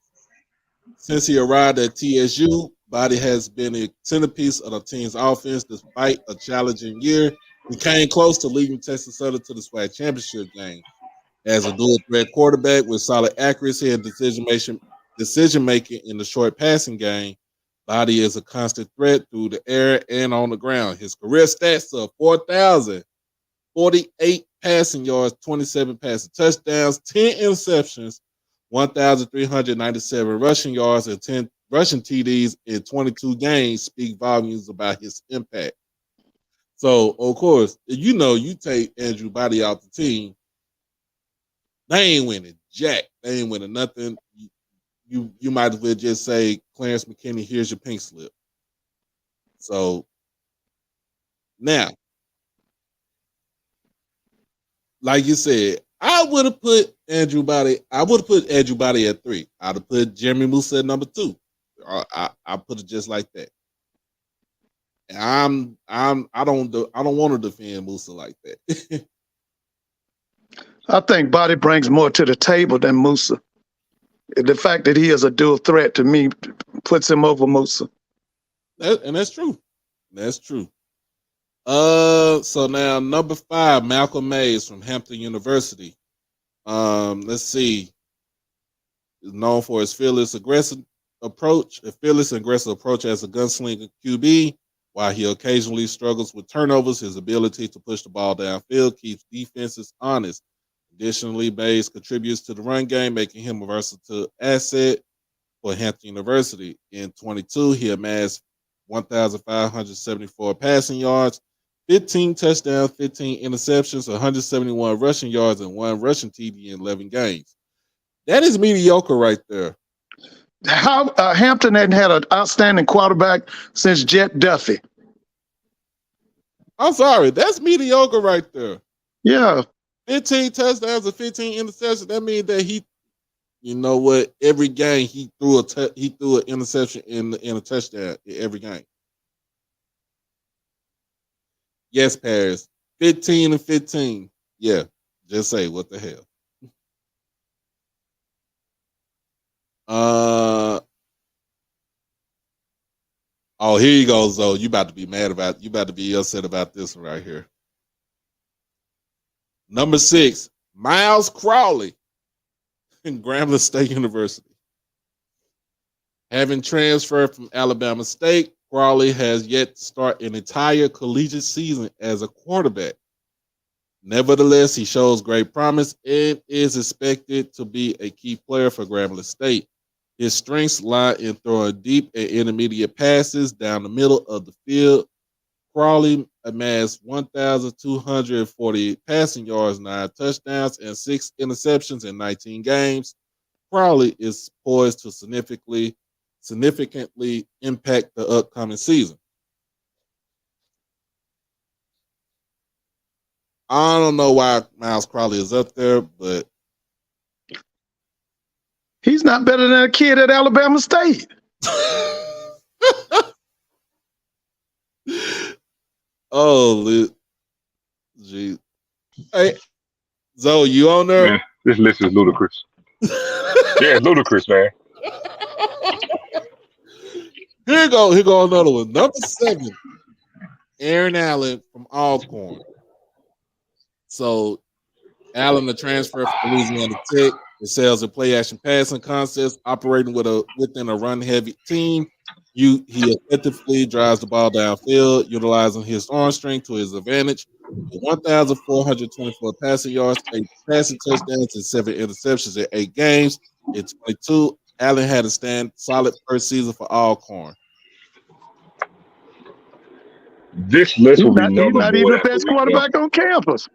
Since he arrived at TSU, Body has been a centerpiece of the team's offense despite a challenging year. He came close to leading Texas Southern to the SWAC championship game. As a dual threat quarterback with solid accuracy and decision making in the short passing game, Body is a constant threat through the air and on the ground. His career stats are 4,048 passing yards, 27 passing touchdowns, 10 interceptions, 1,397 rushing yards, and 10 rushing TDs in 22 games speak volumes about his impact. So, of course, you take Andrew Body out the team, they ain't winning jack. They ain't winning nothing. You might as well just say, Clarence McKinney, here's your pink slip. So, now, like you said, I would have put Andrew Body at 3. I'd have put Jeremy Moussa at number 2. I put it just like that. And I don't want to defend Moussa like that. I think Body brings more to the table than Moussa. The fact that he is a dual threat to me puts him over Moussa. And that's true. That's true. So now number 5, Malcolm Mays from Hampton University. Let's see. Is known for his fearless and aggressive approach as a gunslinger QB. While he occasionally struggles with turnovers, his ability to push the ball downfield keeps defenses honest. Additionally, Mays contributes to the run game, making him a versatile asset for Hampton University. In 22, he amassed 1,574 passing yards, 15 touchdowns, 15 interceptions, 171 rushing yards, and 1 rushing TD in 11 games. That is mediocre right there. How Hampton hadn't had an outstanding quarterback since Jet Duffy. I'm sorry, that's mediocre right there. Yeah. 15 touchdowns and 15 interceptions. That means that you know what? Every game he threw an interception in a touchdown in every game. Yes, Paris. 15 and 15. Yeah, just say what the hell. Oh, here you go, Zoe. You about to be upset about this one right here. Number 6, Miles Crowley in Grambling State University. Having transferred from Alabama State, Crowley has yet to start an entire collegiate season as a quarterback. Nevertheless, he shows great promise and is expected to be a key player for Grambling State. His strengths lie in throwing deep and intermediate passes down the middle of the field. Crowley amassed 1,248 passing yards, 9 touchdowns, and 6 interceptions in 19 games. Crowley is poised to significantly impact the upcoming season. I don't know why Miles Crowley is up there, but he's not better than a kid at Alabama State. Oh, gee. Hey, Zoe, you on there? Man, this list is ludicrous. Yeah, it's ludicrous, man. Here go another one. Number 7, Aaron Allen from Alcorn. So, Allen, the transfer from Louisiana Tech, excels in play-action passing concepts, operating within a run-heavy team. He effectively drives the ball downfield, utilizing his arm strength to his advantage. 1,424 passing yards, 8 passing touchdowns, and 7 interceptions in 8 games. In 22, Allen had a solid first season for Alcorn. This list will be He's not even the best quarterback on campus.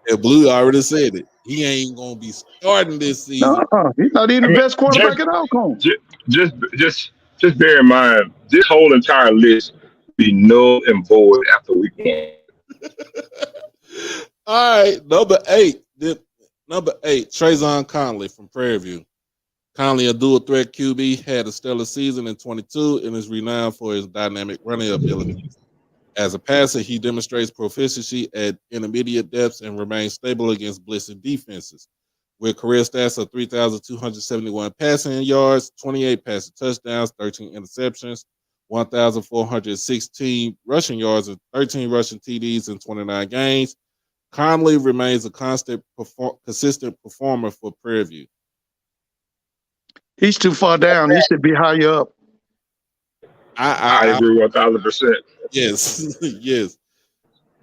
Yeah, Blue already said it. He ain't gonna be starting this season. He's not even the best quarterback at Alcorn. Just bear in mind, this whole entire list will be null and void after week 1. All right, number 8, Trazon Connley from Prairie View. Connley, a dual threat QB, had a stellar season in 22 and is renowned for his dynamic running abilities. As a passer, he demonstrates proficiency at intermediate depths and remains stable against blitzing defenses. With career stats of 3,271 passing yards, 28 passing touchdowns, 13 interceptions, 1,416 rushing yards, and 13 rushing TDs in 29 games, Connley remains a consistent performer for Prairie View. He's too far down. He should be higher up. I agree 1,000%. Yes, yes.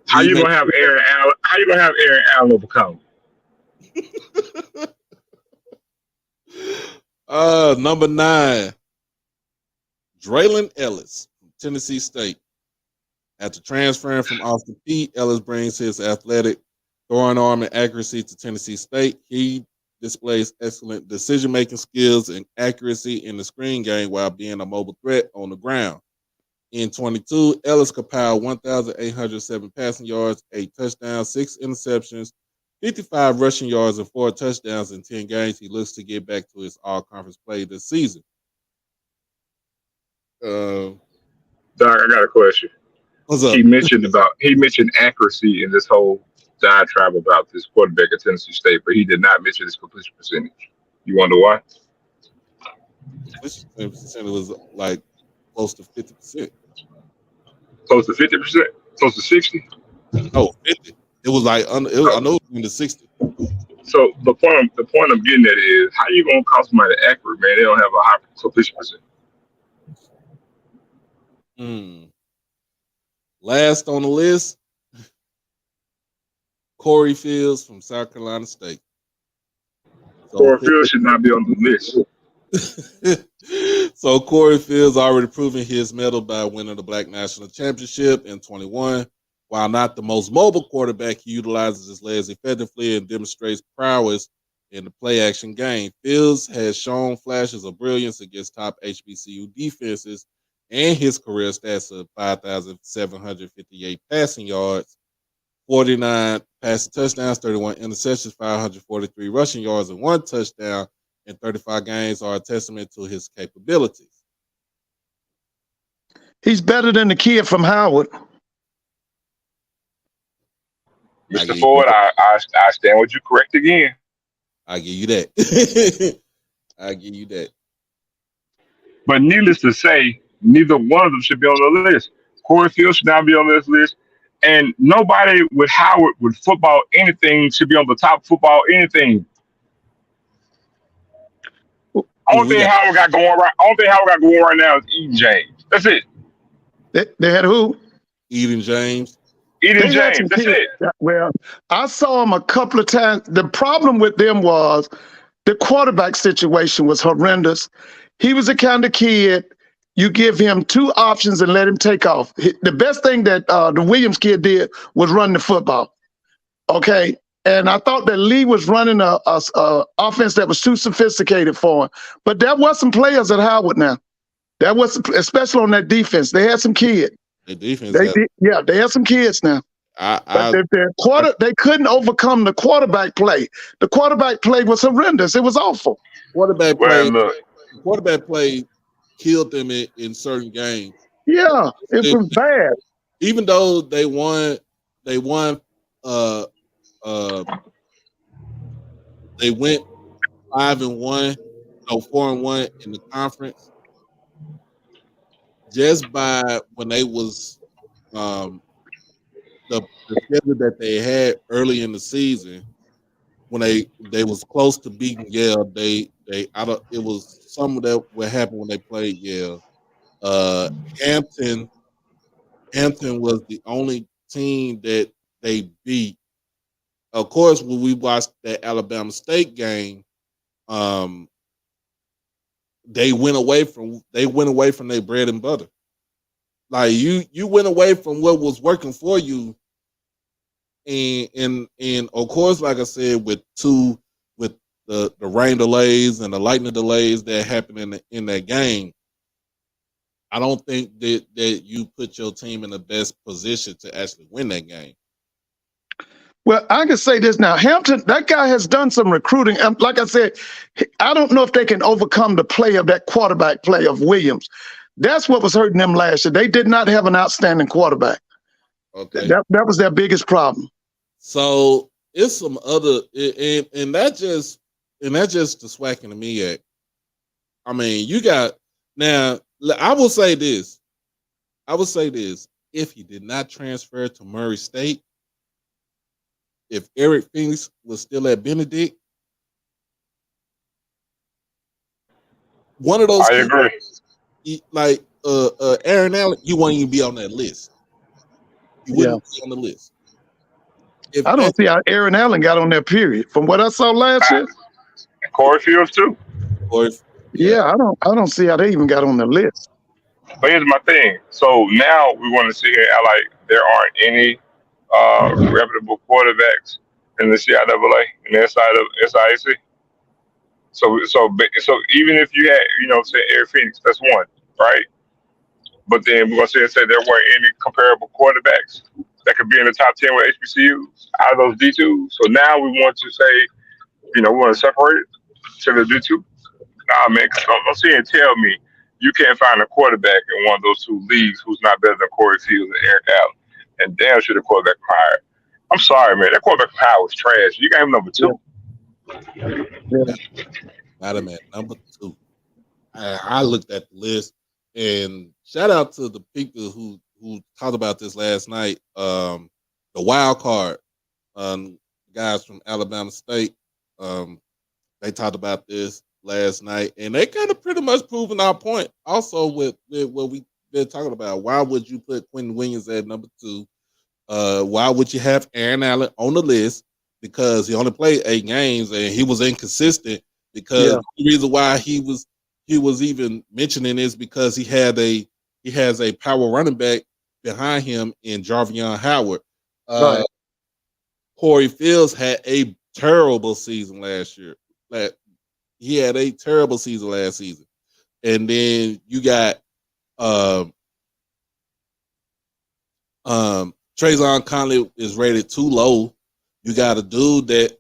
How you gonna have Aaron Allen overcome? Number 9, Draylon Ellis from Tennessee State. After transferring from Austin Peay, Ellis brings his athletic throwing arm and accuracy to Tennessee State. He displays excellent decision-making skills and accuracy in the screen game while being a mobile threat on the ground. In 22, Ellis compiled 1,807 passing yards, 8 touchdowns, 6 interceptions, 55 rushing yards, and 4 touchdowns in 10 games. He looks to get back to his all-conference play this season. Doc, I got a question. What's up? He mentioned accuracy in this whole diatribe about this quarterback at Tennessee State, but he did not mention his completion percentage. You wonder why? Percent was like close to 50%. Close to 50%, close to 60. No, 50. It was like I know it was in the 60. So the point I'm getting at is, how you gonna call somebody accurate, man? They don't have a high completion percentage. Last on the list, Corey Fields from South Carolina State. Corey Fields should not be on the list. So Corey Fields already proven his mettle by winning the Black National Championship in 21. While not the most mobile quarterback, he utilizes his legs effectively and demonstrates prowess in the play-action game. Fields has shown flashes of brilliance against top HBCU defenses, and his career stats of 5,758 passing yards, 49 passing touchdowns, 31 interceptions, 543 rushing yards, and 1 touchdown in 35 games are a testament to his capabilities. He's better than the kid from Howard. Mr. Ford, I stand with you correct again. I give you that. I give you that. But needless to say, neither one of them should be on the list. Corey Fields should not be on this list. And nobody with Howard with football anything should be on the top football anything. Only thing Howard got going right now is Eden James. That's it. They had who? Eden James. Eden James. That's it. Well, I saw him a couple of times. The problem with them was the quarterback situation was horrendous. He was the kind of kid you give him 2 options and let him take off. The best thing that the Williams kid did was run the football. Okay. And I thought that Lee was running a offense that was too sophisticated for him. But there was some players at Howard now. That was, especially on that defense. They had some kids. The defense. They had some kids now. They couldn't overcome the quarterback play. The quarterback play was horrendous. It was awful. Quarterback play killed them in certain games. Yeah, it was bad. Even though they won. They went 5-1, 4-1 in the conference. Just by when they was the schedule that they had early in the season, when they was close to beating Yale, it was some of that what happened when they played Yale. Hampton was the only team that they beat. Of course, when we watched that Alabama State game, they went away from their bread and butter. Like you went away from what was working for you, and of course, like I said, with the rain delays and the lightning delays that happened in that game, I don't think that you put your team in the best position to actually win that game. Well, I can say this now. Hampton, that guy has done some recruiting. And like I said, I don't know if they can overcome the play of that quarterback play of Williams. That's what was hurting them last year. They did not have an outstanding quarterback. Okay. That was their biggest problem. So it's some other, and that's just the swacking to me at. I mean, you got, now, I will say this. If he did not transfer to Murray State, if Eric Phoenix was still at Benedict, one of those. I agree. Like Aaron Allen, you won't even be on that list. You wouldn't be on the list. I don't see how Aaron Allen got on there, period. From what I saw last year. Corey Fields too. Yeah, I don't see how they even got on the list. But here's my thing. So now we want to sit here and act like there aren't any reputable quarterbacks in the CIAA and the SIAC. So even if you had, say Eric Phoenix, that's one, right? But then we're gonna say there weren't any comparable quarterbacks that could be in the top 10 with HBCUs out of those D2s. So now we want to say, we want to separate it to the D2. Nah, man, don't sit here and tell me you can't find a quarterback in one of those two leagues who's not better than Corey Fields and Eric Allen. And damn sure the quarterback from Howard. I'm sorry, man. That quarterback from Howard was trash. You got him number 2. Yeah. Got him at number 2. I looked at the list, and shout out to the people who talked about this last night. The wild card guys from Alabama State, they talked about this last night, and they kind of pretty much proven our point. Also, with what we've been talking about, why would you put Quinton Williams at number 2? Why would you have Aaron Allen on the list? Because he only played 8 games and he was inconsistent. Because the reason why he was even mentioning this because he has a power running back behind him in Jarvion Howard. Right. Corey Fields had a terrible season last year. He had a terrible season last season. And then you got Trazon Connley is rated too low. You got a dude that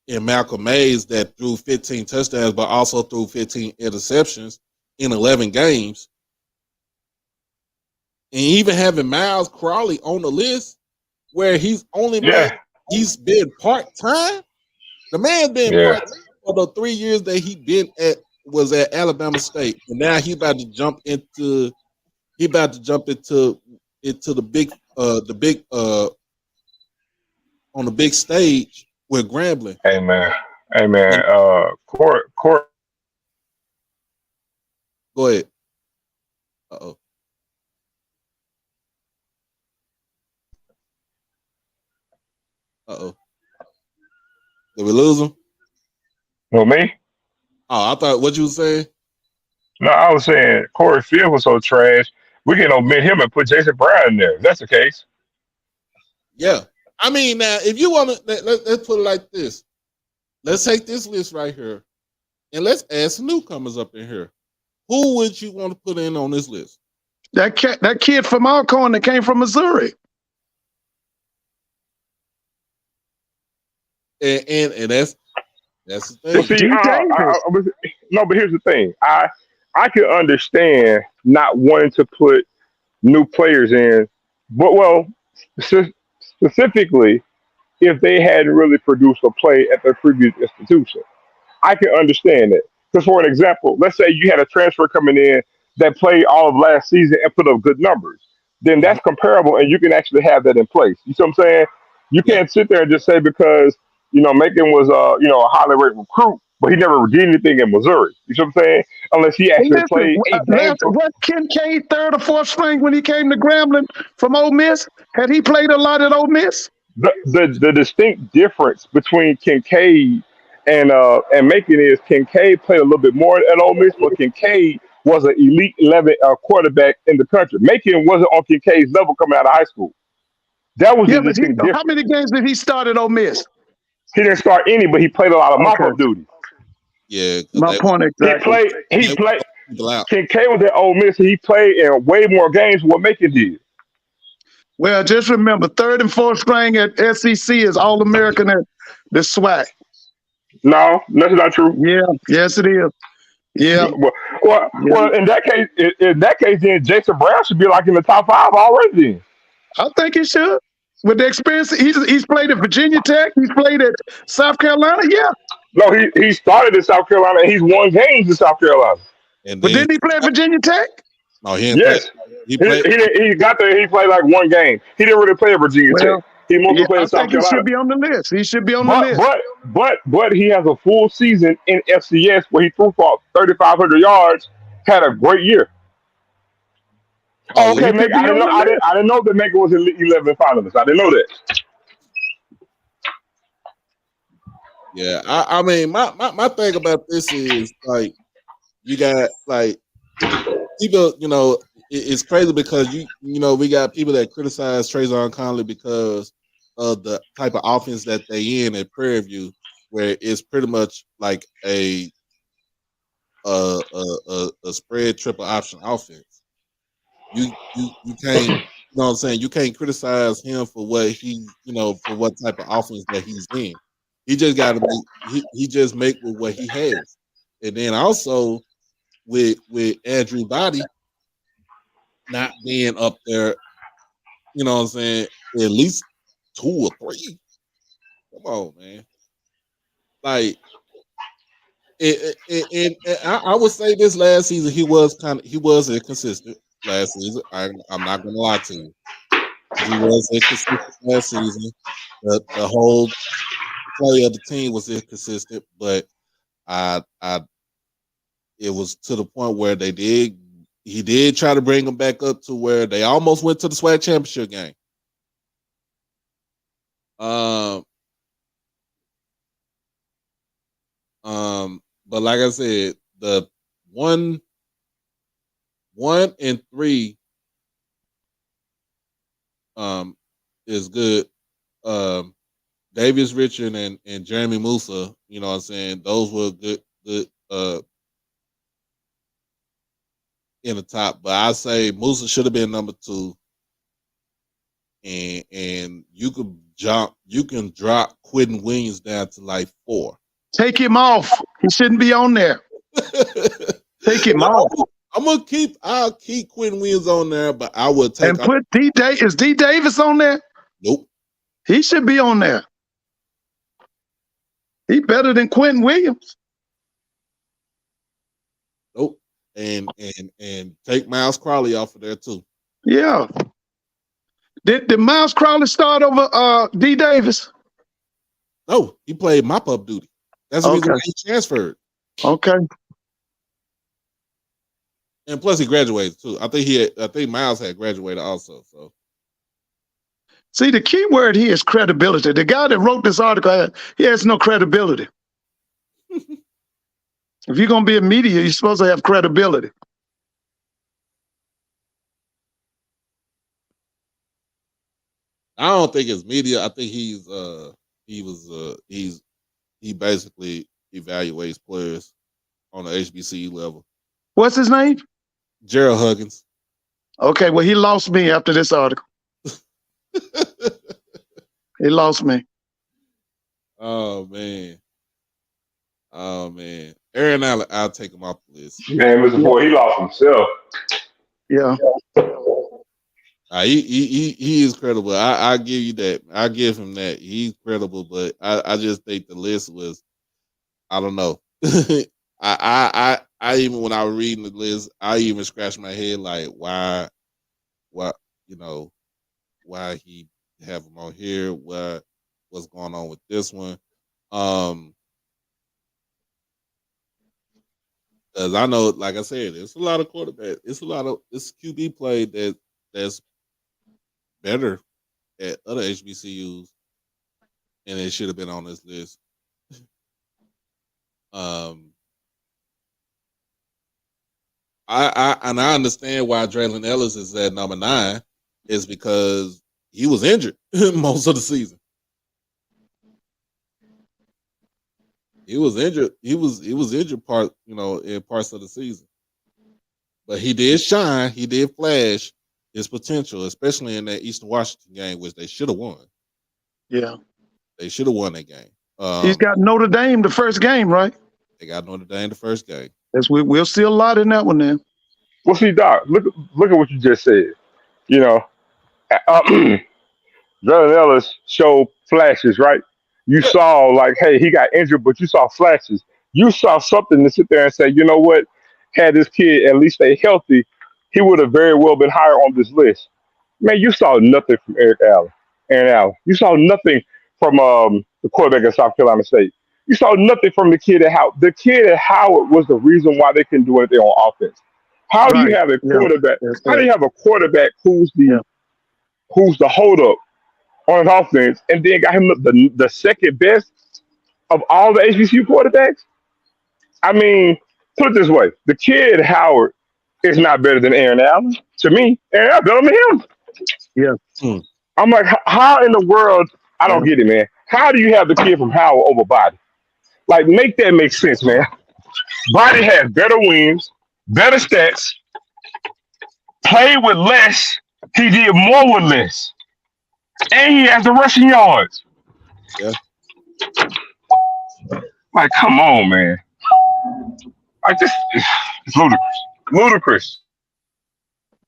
in Malcolm Mays that threw 15 touchdowns, but also threw 15 interceptions in 11 games. And even having Miles Crowley on the list where he's only he's been part-time. The man's been part-time for the 3 years that he was at Alabama State. And now he's about to jump into the big on the big stage with Grambling. Amen. Corey. Go ahead. Uh-oh. Did we lose him? No, me? Oh, I thought what you were saying. No, I was saying Corey Field was so trash. We can omit him and put Jason Brown in there. If that's the case. Yeah. I mean, now, if you want to, let's put it like this. Let's take this list right here, and let's add some newcomers up in here. Who would you want to put in on this list? That kid from Alcorn that came from Missouri. And that's the thing. See, but here's the thing. I can understand not wanting to put new players in, but specifically if they hadn't really produced a play at their previous institution. I can understand it. Because for an example, let's say you had a transfer coming in that played all of last season and put up good numbers. Then that's comparable and you can actually have that in place. You see what I'm saying? You can't sit there and just say because, Macon was a highly rated recruit, but he never did anything in Missouri. You see what I'm saying? Unless he actually played 8 games. Was Kincaid 3rd or 4th string when he came to Grambling from Ole Miss? Had he played a lot at Ole Miss? The distinct difference between Kincaid and Macon is Kincaid played a little bit more at Ole Miss, but Kincaid was an elite 11 quarterback in the country. Macon wasn't on Kincaid's level coming out of high school. That was the distinct difference. How many games did he start at Ole Miss? He didn't start any, but he played a lot of mop-up duty. Yeah, my point exactly. He played. Kincaid was at Ole Miss. He played in way more games than what Macon did. Well, just remember, 3rd and 4th string at SEC is All-American at the SWAC. No, that's not true. Yeah, yes, it is. Yeah. Well, in that case, then Jason Brown should be like in the top 5 already. Then I think he should. With the experience, he's played at Virginia Tech. He's played at South Carolina. Yeah. No, he started in South Carolina and he's won games in South Carolina. But didn't he play at Virginia Tech? No, he didn't. Yes. He got there. He played like 1 game. He didn't really play at Virginia Tech. He mostly played in South Carolina. He should be on the list. He should be on the list. But he has a full season in FCS where he threw for 3,500 yards. Had a great year. Okay, I didn't know that Macon was 11 finalists. I didn't know that. Yeah, I mean, my thing about this is like you got like people, it's crazy because we got people that criticize Trazon Connley because of the type of offense that they in at Prairie View, where it's pretty much like a spread triple option offense. You can't, what I'm saying? You can't criticize him for what he, for what type of offense that he's in. He just got to he just make with what he has. And then also with Andrew Body not being up there, you know what I'm saying, at least 2 or 3. Come on, man. Like I would say this last season he was inconsistent last season. I'm not gonna lie to you. He was inconsistent last season. The whole play of the team was inconsistent, but I it was to the point where he did try to bring them back up to where they almost went to the SWAC championship game. But like I said, the 1 and 3 is good. Davius Richard and Jeremy Moussa, you know what I'm saying, those were good in the top. But I say Moussa should have been number 2. And you can drop Quinton Williams down to like 4. Take him off. He shouldn't be on there. Take him off. I'll keep Quinton Williams on there, but I would take and put is D Davis on there? Nope. He should be on there. He better than Quinton Williams. Nope. And take Miles Crowley off of there too. Yeah. Did Miles Crowley start over D Davis? No, he played mop-up duty. That's the reason why he transferred. Okay. And plus he graduated too. I think Miles had graduated also. So see, the key word here is credibility. The guy that wrote this article, he has no credibility. If you're gonna be a media, you're supposed to have credibility. I don't think it's media. I think he basically evaluates players on the HBCU level. What's his name? Gerald Huggins. Okay, well, he lost me after this article. He lost me. Oh man. Aaron Allen, I'll take him off the list. Man, Mr. Boy, he lost himself. Yeah. He is credible. I give you that. I give him that. He's credible, but I just think the list was, I don't know. I even when I was reading the list, I even scratched my head like why he have him on here? What's going on with this one? Because I know, like I said, it's a lot of quarterback. It's QB play that's better at other HBCUs, and it should have been on this list. I understand why Draylon Ellis is at number 9 is because he was injured most of the season. He was injured. He was injured in parts of the season. But he did shine. He did flash his potential, especially in that Eastern Washington game, which they should have won. Yeah. They should have won that game. He's got Notre Dame the first game, right? They got Notre Dame the first game. Yes, we'll see a lot in that one then. Well, see, Doc, look at what you just said. You know, Draylon Ellis showed flashes, right? You saw like, hey, he got injured, but you saw flashes. You saw something to sit there and say, you know what? Had this kid at least stay healthy, he would have very well been higher on this list. Man, you saw nothing from Aaron Allen. You saw nothing from the quarterback at South Carolina State. You saw nothing from the kid at Howard. The kid at Howard was the reason why they couldn't do anything on offense. How do you have a quarterback? Yeah. How do you have a quarterback who's the holdup on an offense, and then got him the second best of all the HBCU quarterbacks? I mean, put it this way: the kid at Howard is not better than Aaron Allen. To me, Aaron Allen better than him. Yeah. I'm like, how in the world? I don't get it, man. How do you have the kid from Howard over Body? Like, make that make sense, man. Body has better wins, better stats, played with less. He did more with less. And he has the rushing yards. Yeah. Like, come on, man. I just it's ludicrous. Ludicrous.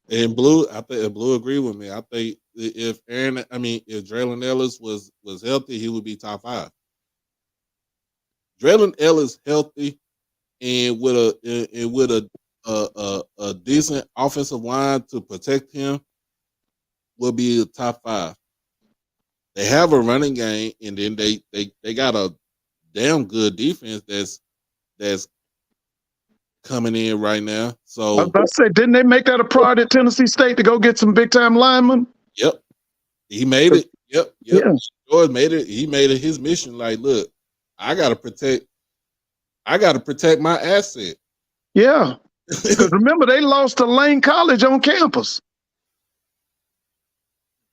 And Blue, I think Blue agree with me. I think if if Draylon Ellis was healthy, he would be top 5. Draylon Ellis healthy and with a decent offensive line to protect him will be a top 5. They have a running game, and then they got a damn good defense that's coming in right now. I was So about to say, didn't they make that a priority at Tennessee State to go get some big time linemen? yep, he made it. Yep. Yeah. George made it. He made it his mission. Like, look, I gotta protect my asset. Yeah. Because remember, they lost to Lane College on campus.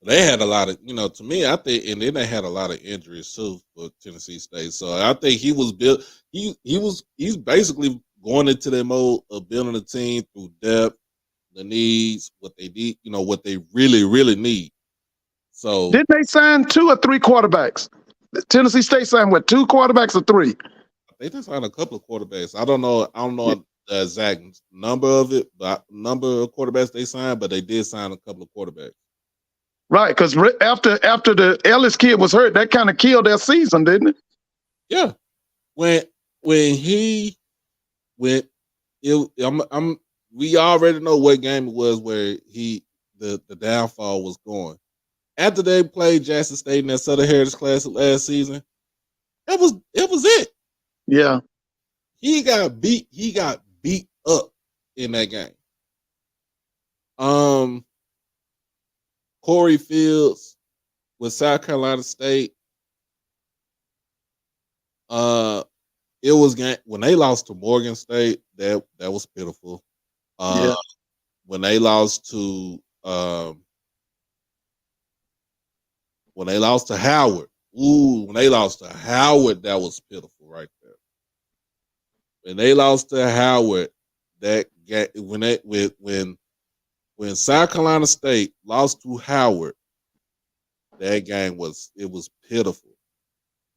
They had a lot of, to me, I think, and then they had a lot of injuries too for Tennessee State. So I think he was built. He's basically going into their mode of building a team through depth, the needs, what they need, what they really, really need. So Didn't they sign 2 or 3 quarterbacks? Tennessee State signed what, 2 quarterbacks or 3? I think they signed a couple of quarterbacks. I don't know the exact number of quarterbacks they signed, but they did sign a couple of quarterbacks. Right, because after the Ellis kid was hurt, that kind of killed their season, didn't it? Yeah, we already know what game it was where the downfall was going. After they played Jackson State in that Southern Heritage Classic last season, it was it. Yeah. He got beat up in that game. Corey Fields with South Carolina State. It was when they lost to Morgan State, that was pitiful. Yeah. When they lost to Howard, when they lost to Howard, that was pitiful right there. When they lost to Howard, when South Carolina State lost to Howard, that game was pitiful.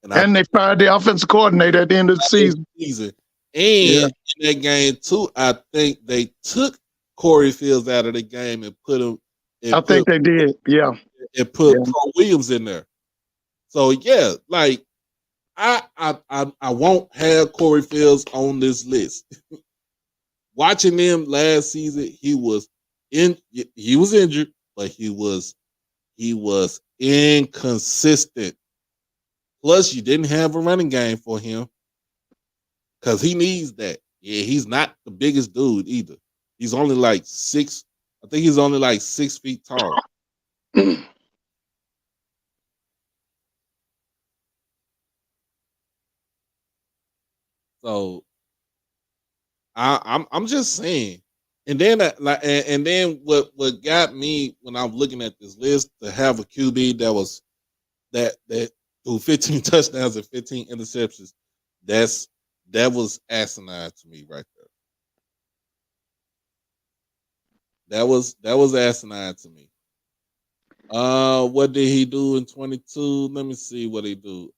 And they fired the offensive coordinator at the end of the season. And in that game too, I think they took Corey Fields out of the game and put him. I think they did. Yeah. And put Pro Williams in there. So yeah, like I won't have Corey Fields on this list. Watching him last season, he was injured, but he was inconsistent. Plus, you didn't have a running game for him because he needs that. Yeah, he's not the biggest dude either. He's only like 6. I think he's only like 6 feet tall. So I'm just saying. And then what got me when I'm looking at this list to have a QB that was that threw 15 touchdowns and 15 interceptions, that was asinine to me right there. That was asinine to me. What did he do in 22? Let me see what he do.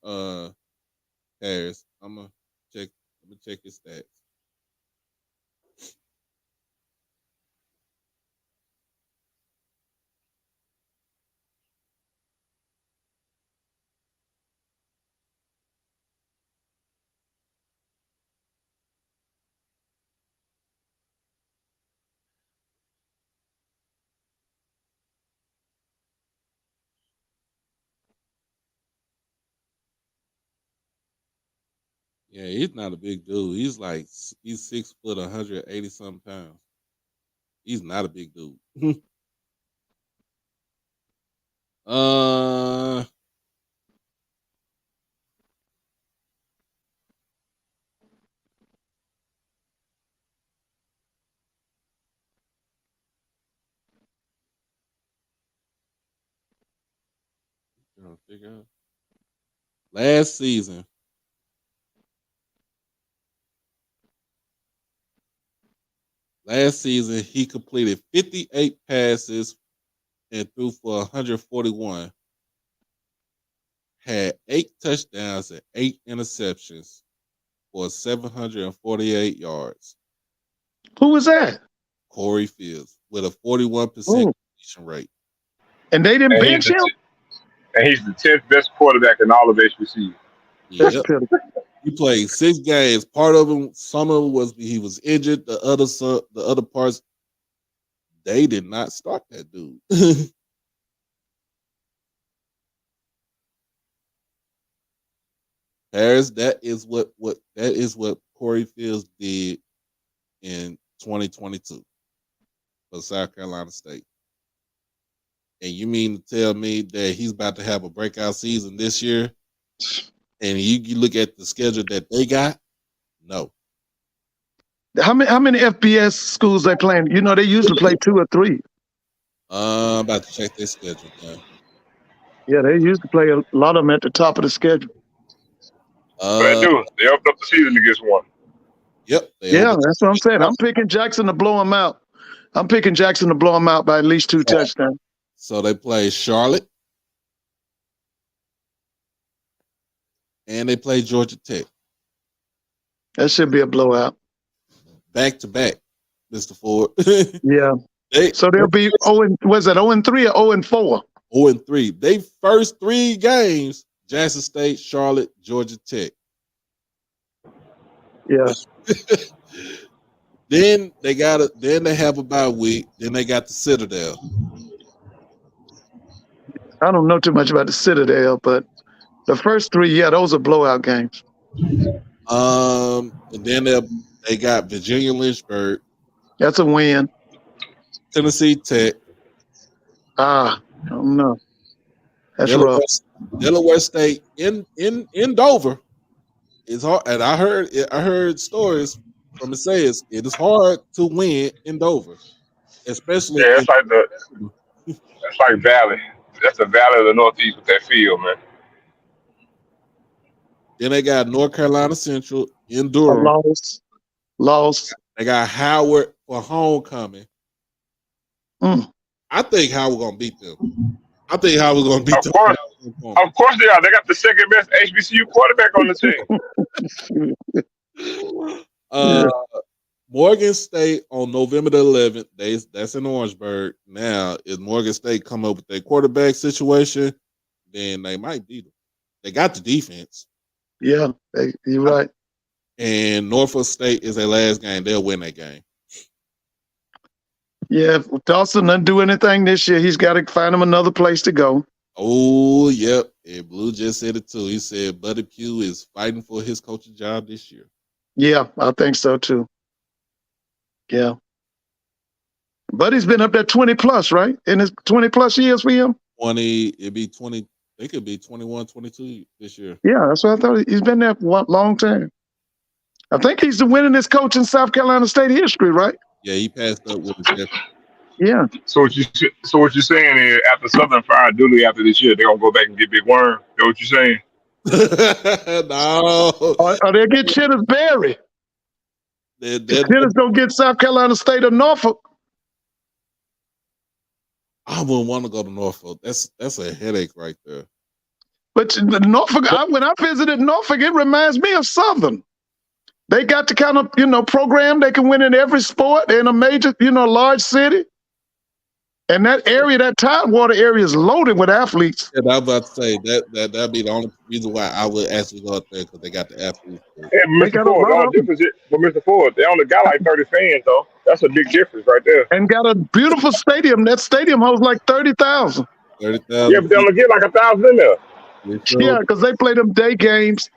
Harris. Let me check his stats. Yeah, he's not a big dude. He's 6 foot, 180 something pounds. He's not a big dude. Trying to figure out. Last season, he completed 58 passes and threw for 141. Had 8 touchdowns and 8 interceptions. for 748 yards. Who was that? Corey Fields with a 41% Ooh. completion rate. And they didn't And bench him? he's the 10th best quarterback in all of HBCU. That's Yep. pitiful. He played 6 games. Part of them, some of them was he was injured. The other parts, they did not start that dude. Harris, that is what Corey Fields did in 2022 for South Carolina State. And you mean to tell me that he's about to have a breakout season this year? And you look at the schedule that they got? No. How many FBS schools they playing? You know, they usually play 2 or 3. I'm about to check their schedule now. Yeah, they usually play a lot of them at the top of the schedule. But they do. They opened up the season against one. Yep. Yeah, that's what I'm saying. I'm picking Jackson to blow him out. I'm picking Jackson to blow him out by at least 2 touchdowns. So they play Charlotte. And they play Georgia Tech. That should be a blowout. Back to back, Mr. Ford. Yeah. So they'll be 0-3 or 0-4? 0-3. They first 3 games, Jackson State, Charlotte, Georgia Tech. Yeah. Then they have a bye week. Then they got the Citadel. I don't know too much about the Citadel, but the first 3, yeah, those are blowout games. And then they got Virginia Lynchburg. That's a win. Tennessee Tech. I don't know. That's rough. Delaware State in Dover. It's hard, and I heard stories from the sayers. It is hard to win in Dover, especially. Yeah, that's like Valley. That's the Valley of the Northeast with that field, man. Then they got North Carolina Central in Durham. Lost. They got Howard for homecoming. I think Howard gonna beat them. I think Howard's gonna beat them. Of course they are. They got the second best HBCU quarterback on the team. Morgan State on November the 11th. That's in Orangeburg. Now, if Morgan State come up with their quarterback situation, then they might beat them. They got the defense. Yeah, you're right. And Norfolk State is their last game. They'll win that game. Yeah, if Dawson doesn't do anything this year, he's got to find him another place to go. Oh, yep. And Blue just said it too. He said Buddy Pugh is fighting for his coaching job this year. Yeah, I think so too. Yeah. Buddy's been up there 20 plus, right? In his 20 plus years for him? 20, it'd be 20. They could be 21, 22 this year. Yeah, that's what I thought. He's been there for a long time. I think he's the winningest coach in South Carolina State history, right? Yeah, he passed up with his Yeah. So what you're saying is after Southern fired Dooley after this year, they're gonna go back and get Big Worm. Is that what you're saying? No. Or they'll get Chitters Berry. Chitters don't get South Carolina State or Norfolk. I wouldn't want to go to Norfolk. That's a headache right there. But Norfolk, when I visited Norfolk, it reminds me of Southern. They got the kind of, program they can win in every sport. They're in a major, large city. And that area, that Tidewater area is loaded with athletes. And I was about to say that'd be the only reason why I would actually go out there because they got the athletes. And Mr. Ford, the only difference is, Mr. Ford, they only got like 30 fans though. That's a big difference right there. And got a beautiful stadium. That stadium holds like 30,000. 30,000. Yeah, but they only get like 1,000 in there. Yeah, because they play them day games.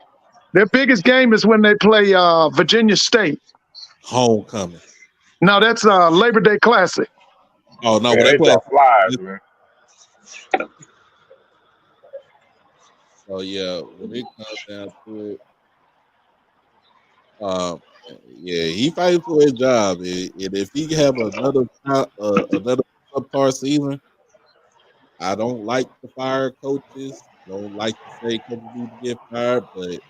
Their biggest game is when they play Virginia State. Homecoming. No, that's Labor Day Classic. Oh no, yeah, they play flies, man. So yeah, when it comes down to it, he fighting for his job, and if he have another subpar season, I don't like to fire coaches. Don't like to say coaches need to get fired, but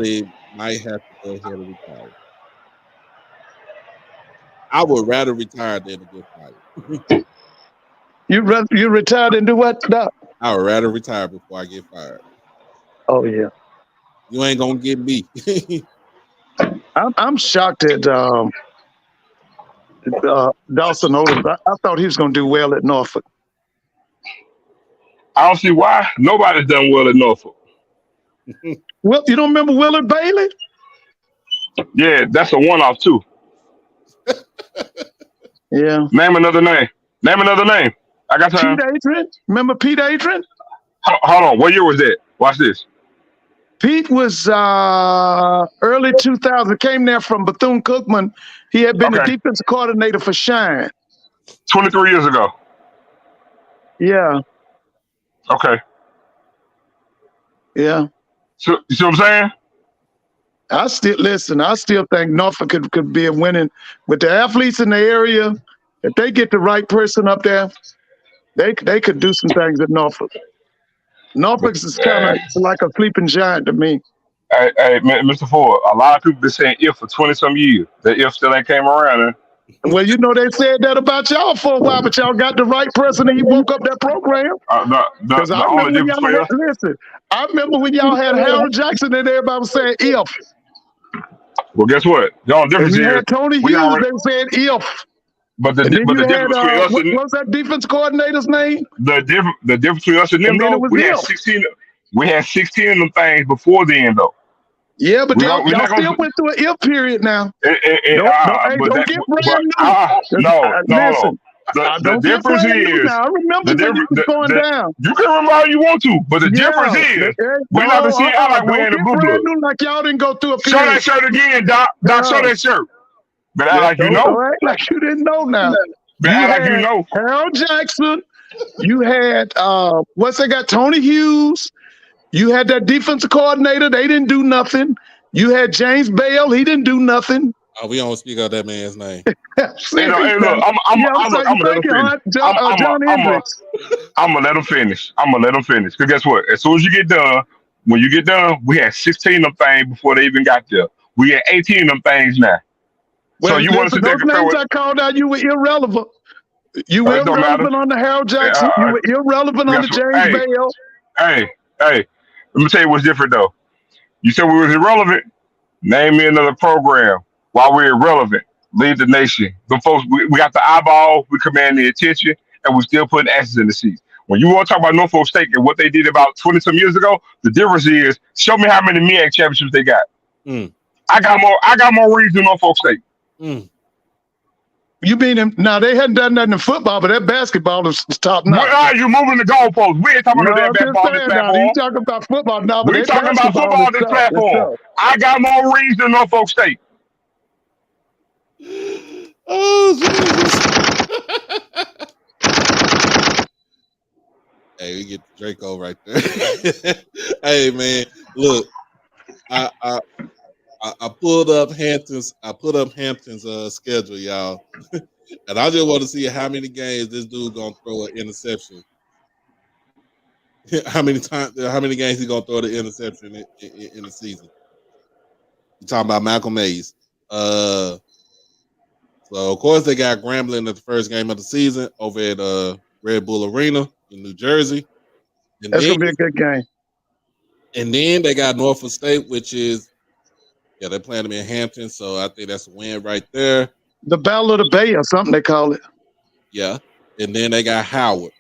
it might have to go ahead and retire. I would rather retire than to get fired. You retired and do what, Doc? I would rather retire before I get fired. Oh yeah. You ain't gonna get me. I'm shocked at Dawson Odom. I thought he was going to do well at Norfolk. I don't see why nobody's done well at Norfolk. Well, you don't remember Willard Bailey? Yeah, that's a one-off too. Yeah. Name another name. Name another name. I got time. Pete Adrian. Remember Pete Adrian? Hold on. What year was that? Watch this. Pete was early 2000. Came there from Bethune-Cookman. He had been the defensive coordinator for Shine. 23 years ago. Yeah. Okay. Yeah. So, you see what I'm saying? I still think Norfolk could be a winning with the athletes in the area. If they get the right person up there, they could do some things at Norfolk. Norfolk is kind of like a sleeping giant to me. Hey, Mr. Ford, a lot of people been saying if for 20-some years. The if still ain't came around. Well, you know, they said that about y'all for a while, but y'all got the right person and he woke up that program. The only difference for us. Listen, I remember when y'all had Harold Jackson and everybody was saying if. Well, guess what? The only difference and you is had Tony Hughes, they said if. But the difference between us and what's that defense coordinator's name? The difference between us and them, though, we had 16 of them things before then, though. Yeah, but y'all still went through an if period now. Don't get brand new. No. The difference is, I remember when you was going down. You can remember all you want to, but the difference is, we're not going to see it out like we're in the blue blood. Like y'all didn't go through a period. Show that shirt again, Doc. Doc, show that shirt. But act like you know. Don't act like you didn't know now. But act like you know. Harold Jackson. You had, Tony Hughes. You had that defensive coordinator. They didn't do nothing. You had James Bale. He didn't do nothing. We don't speak of that man's name. Look, I'm gonna let him finish. I'm gonna let him finish. Because guess what? As soon as you get done, when you get done, we had 16 of them things before they even got there. We had 18 of them things now. Well, so you want to sit there and compare names I called out, you were irrelevant. You were irrelevant on the Harold Jackson. You were irrelevant on the James Bale. Hey, let me tell you what's different though. You said we was irrelevant. Name me another program while we're irrelevant. Lead the nation. The folks, we got the eyeball, we command the attention, and we still putting asses in the seats. When you want to talk about Norfolk State and what they did about 20-some years ago, the difference is show me how many MEAC championships they got. I got more rings than Norfolk State. You mean now they hadn't done nothing in football, but that basketball is top notch. You moving the goalposts. We ain't talking about that basketball on this platform. You talking about football now, but we talking about football on this platform. I got more rings than Norfolk State. Oh, hey, we get Draco right there. Hey, man, look, I pulled up Hampton's. I put up Hampton's schedule, y'all, and I just want to see how many games this dude gonna throw an interception. How many games he gonna throw the interception in the season? You talking about Malcolm Mays? So of course they got Grambling at the first game of the season over at Red Bull Arena in New Jersey. And that's gonna be a good game. And then they got Norfolk State, which is. Yeah, they're playing them in Hampton, so I think that's a win right there. The Battle of the Bay or something they call it. Yeah, and then they got Howard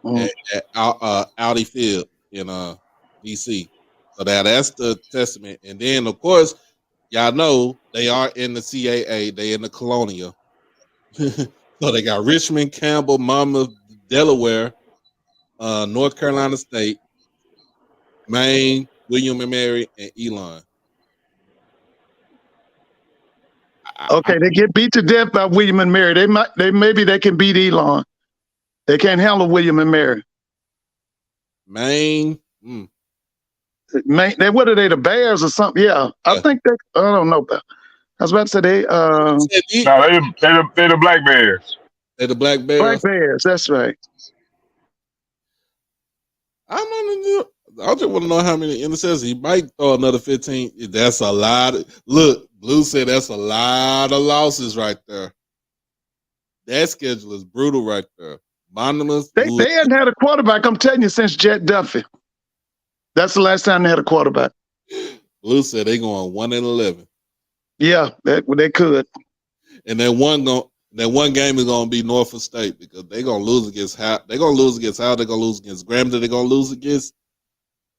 at Audi Field in DC. So that's the testament. And then, of course, y'all know they are in the CAA. They in the Colonial. So they got Richmond, Campbell, Monmouth, Delaware, North Carolina State, Maine, William and Mary, and Elon. Okay, they get beat to death by William and Mary. Maybe they can beat Elon. They can't handle William and Mary. Maine. Maine. What are they? The Bears or something? Yeah. I think they. I don't know. I was about to say they. No, they're the Black Bears. They're the Black Bears. Black Bears. That's right. I just want to know how many interceptions. He might throw another 15. That's a lot. Look, Blue said that's a lot of losses right there. That schedule is brutal right there. Monuments. They hadn't had a quarterback, I'm telling you, since Jet Duffy. That's the last time they had a quarterback. Blue said they going 1-11. Yeah, they could. And that one game is gonna be Norfolk State because they're gonna lose against Howard. They're gonna lose against Howard. They're gonna lose against Grambling. They're gonna lose against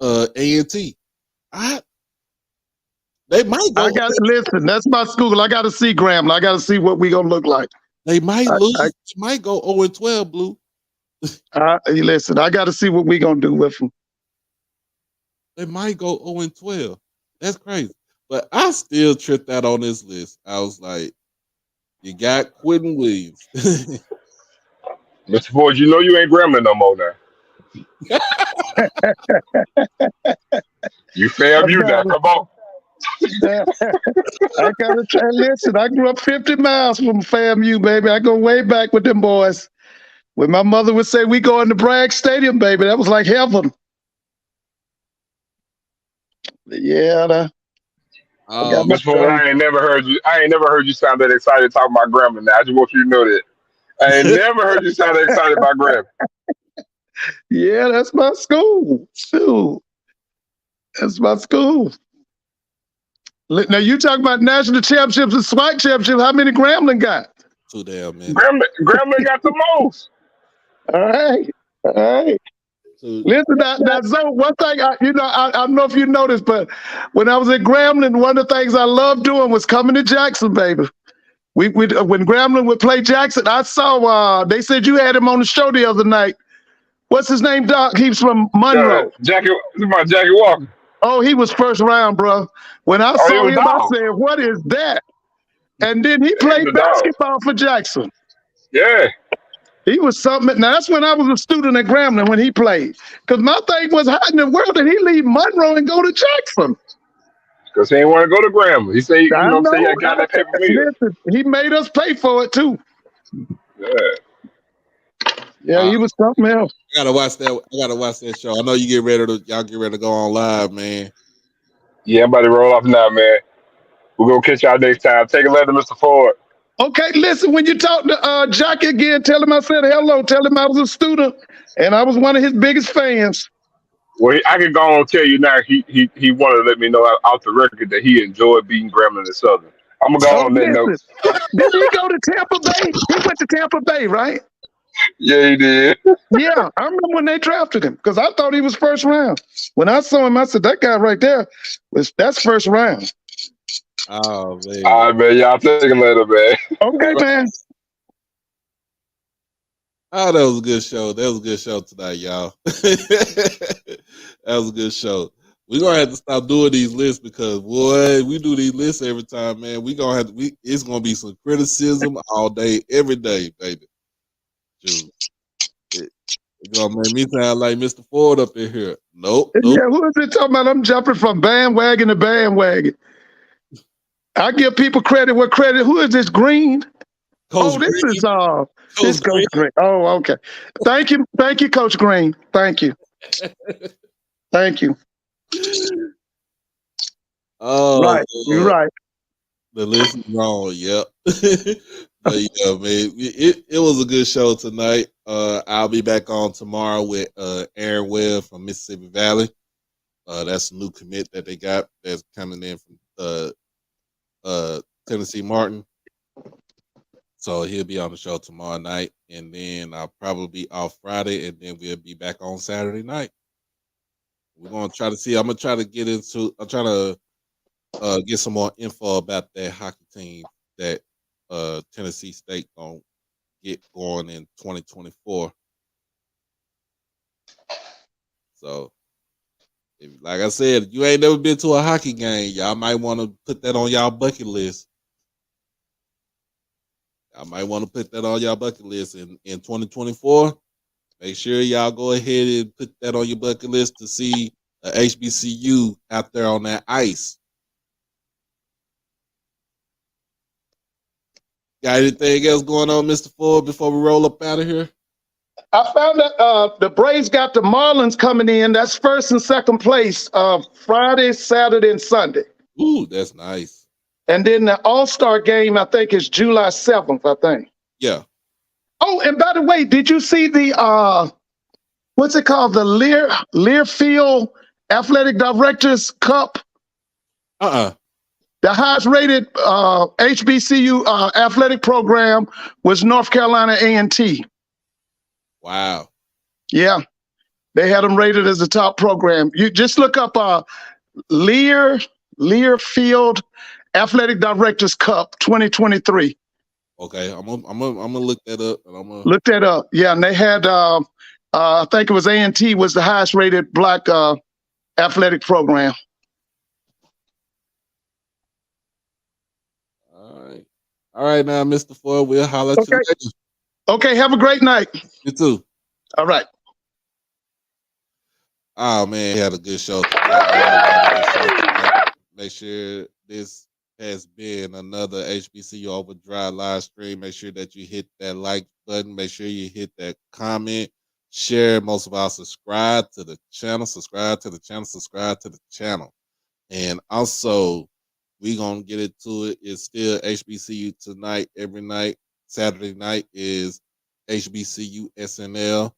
A&T. They might go. Listen. That's my school. I got to see Grambling. I got to see what we gonna look like. They might lose. They might go 0-12. Blue. Listen. I got to see what we gonna do with them. They might go 0-12. That's crazy. But I still tripped out on this list. I was like, you got Quinton Williams. Mr. Ford, you know you ain't Grambling no more now. You FAMU now. Come on. I gotta try. Listen, I grew up 50 miles from FAMU, baby. I go way back with them boys. When my mother would say we go into Bragg Stadium, baby, that was like heaven. Yeah. Mr. Ford, I ain't never heard you sound that excited talking about Grambling. Now I just want you to know that. I ain't never heard you sound that excited about Grambling. Yeah, that's my school. Shoot. That's my school. Now you talk about national championships and SWAC championships. How many Grambling got? Too damn many. Grambling got the most. All right. Listen, that zone. One thing I don't know if you noticed, but when I was at Grambling, one of the things I loved doing was coming to Jackson, baby. When Grambling would play Jackson, I saw. They said you had him on the show the other night. What's his name, Doc? He's from Monroe. Jackie Walker. Oh, he was first round, bro. When I saw him, I said, "What is that?" And then he played basketball for Jackson. Yeah. He was something. Now, that's when I was a student at Grambling when he played. Because my thing was, how in the world did he leave Monroe and go to Jackson? Because he didn't want to go to Grambling. He said, I got that paper meal. He made us pay for it, too. Yeah, he was something else. I gotta watch that show. I know you y'all get ready to go on live, man. Yeah, I'm about to roll off now, man. We're gonna catch y'all next time. Take a letter, Mr. Ford. Okay, listen, when you talk to Jackie again, tell him I said hello. Tell him I was a student and I was one of his biggest fans. Well, I can go on and tell you now, he wanted to let me know out the record that he enjoyed beating Grambling and Southern. I'm going to go on that note. Did he go to Tampa Bay? He went to Tampa Bay, right? Yeah, he did. Yeah, I remember when they drafted him because I thought he was first round. When I saw him, I said, that guy right there, that's first round. Oh, man. All right, man. Y'all take a letter, man. Okay, man. Oh, that was a good show. That was a good show tonight, y'all. That was a good show. We're going to have to stop doing these lists because, boy, we do these lists every time, man. It's going to be some criticism all day, every day, baby. Dude. It's going to make me sound like Mr. Ford up in here. Nope. Yeah, who is it talking about? I'm jumping from bandwagon to bandwagon. I give people credit where credit. Who is this, Green? Coach Green. This Coach Green. Oh, okay. Thank you, Coach Green. Thank you. Thank you. Oh, right. You're right. The list is wrong. Yep. But yeah, man, it was a good show tonight. I'll be back on tomorrow with Aaron Webb from Mississippi Valley. That's a new commit that they got that's coming in from Tennessee Martin. So he'll be on the show tomorrow night, and then I'll probably be off Friday, and then we'll be back on Saturday night. We're gonna try to see. I'm trying to get some more info about that hockey team that Tennessee State gonna get going in 2024. So, like I said, you ain't never been to a hockey game, y'all might want to put that on y'all bucket list. I might want to put that on y'all bucket list in 2024. Make sure y'all go ahead and put that on your bucket list to see a HBCU out there on that ice. Got anything else going on, Mr. Ford, before we roll up out of here? I found that the Braves got the Marlins coming in. That's first and second place Friday, Saturday, and Sunday. Ooh, that's nice. And then the All-Star game, I think, is July 7th, I think. Yeah. Oh, and by the way, did you see the, what's it called? The Learfield Athletic Directors Cup? The highest rated HBCU athletic program was North Carolina A&T. Wow. Yeah, they had them rated as the top program. You just look up Lear Field Athletic Directors Cup 2023. Okay, I'm gonna look that up, and I'm gonna look that up. Yeah, and they had I think it was A&T was the highest rated Black athletic program. All right, now, Mr. Ford, we'll holler at you later. Okay, have a great night. You too. All right. Oh man, we had a good show. Make sure this has been another HBCU OverDrive live stream. Make sure that you hit that like button. Make sure you hit that comment, share. Most of all, subscribe to the channel. And also, we gonna get into it. It's still HBCU tonight. Every night, Saturday night is HBCU SNL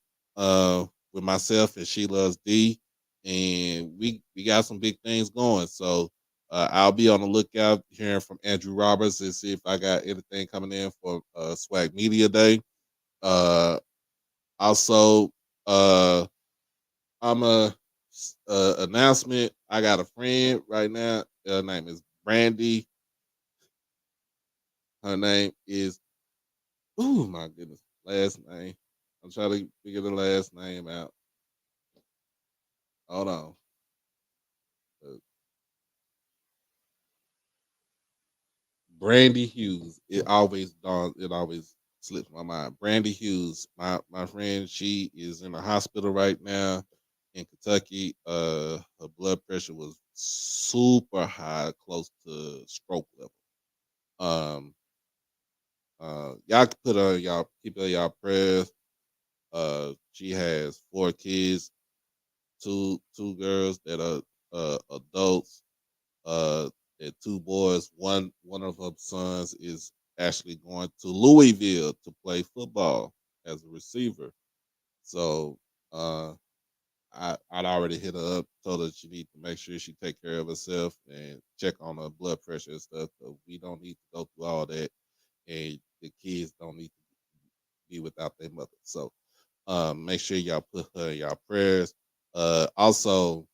with myself and She Loves D, and we got some big things going. So I'll be on the lookout, hearing from Andrew Roberts, and see if I got anything coming in for Swag Media Day. Also, I'm a announcement. I got a friend right now. Her name is Brandy. Her name is, oh my goodness, last name. I'm trying to figure the last name out. Hold on. Brandy Hughes. It always slips my mind. Brandy Hughes, my friend, she is in the hospital right now in Kentucky. Her blood pressure was super high, close to stroke level. Y'all can put her, y'all keep her y'all prayers. She has 4 kids, two girls that are adults, and 2 boys. One of her sons is actually going to Louisville to play football as a receiver. So I'd already hit her up, told her she need to make sure she take care of herself and check on her blood pressure and stuff. So we don't need to go through all that, and the kids don't need to be without their mother. So make sure y'all put her in y'all prayers. Also,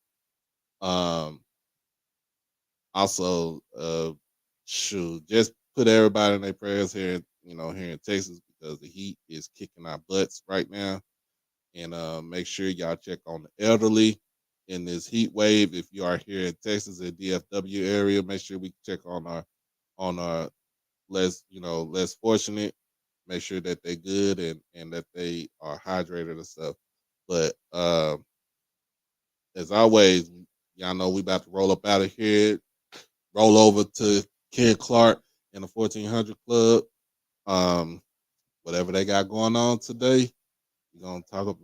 shoot, just put everybody in their prayers here, here in Texas, because the heat is kicking our butts right now. And make sure y'all check on the elderly in this heat wave. If you are here in Texas, in DFW area, make sure we check on our less fortunate. Make sure that they're good and that they are hydrated and stuff. But as always, y'all know we about to roll up out of here, roll over to Ken Clark in the 1400 Club. Whatever they got going on today, we're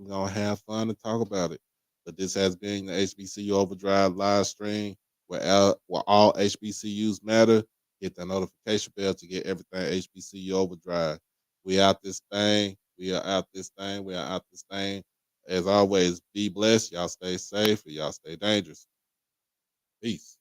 gonna have fun and talk about it. But this has been the HBCU OverDrive live stream, where all HBCUs matter. Hit the notification bell to get everything HBCU OverDrive. We out this thing. We are out this thing. As always, be blessed. Y'all stay safe and y'all stay dangerous. Peace.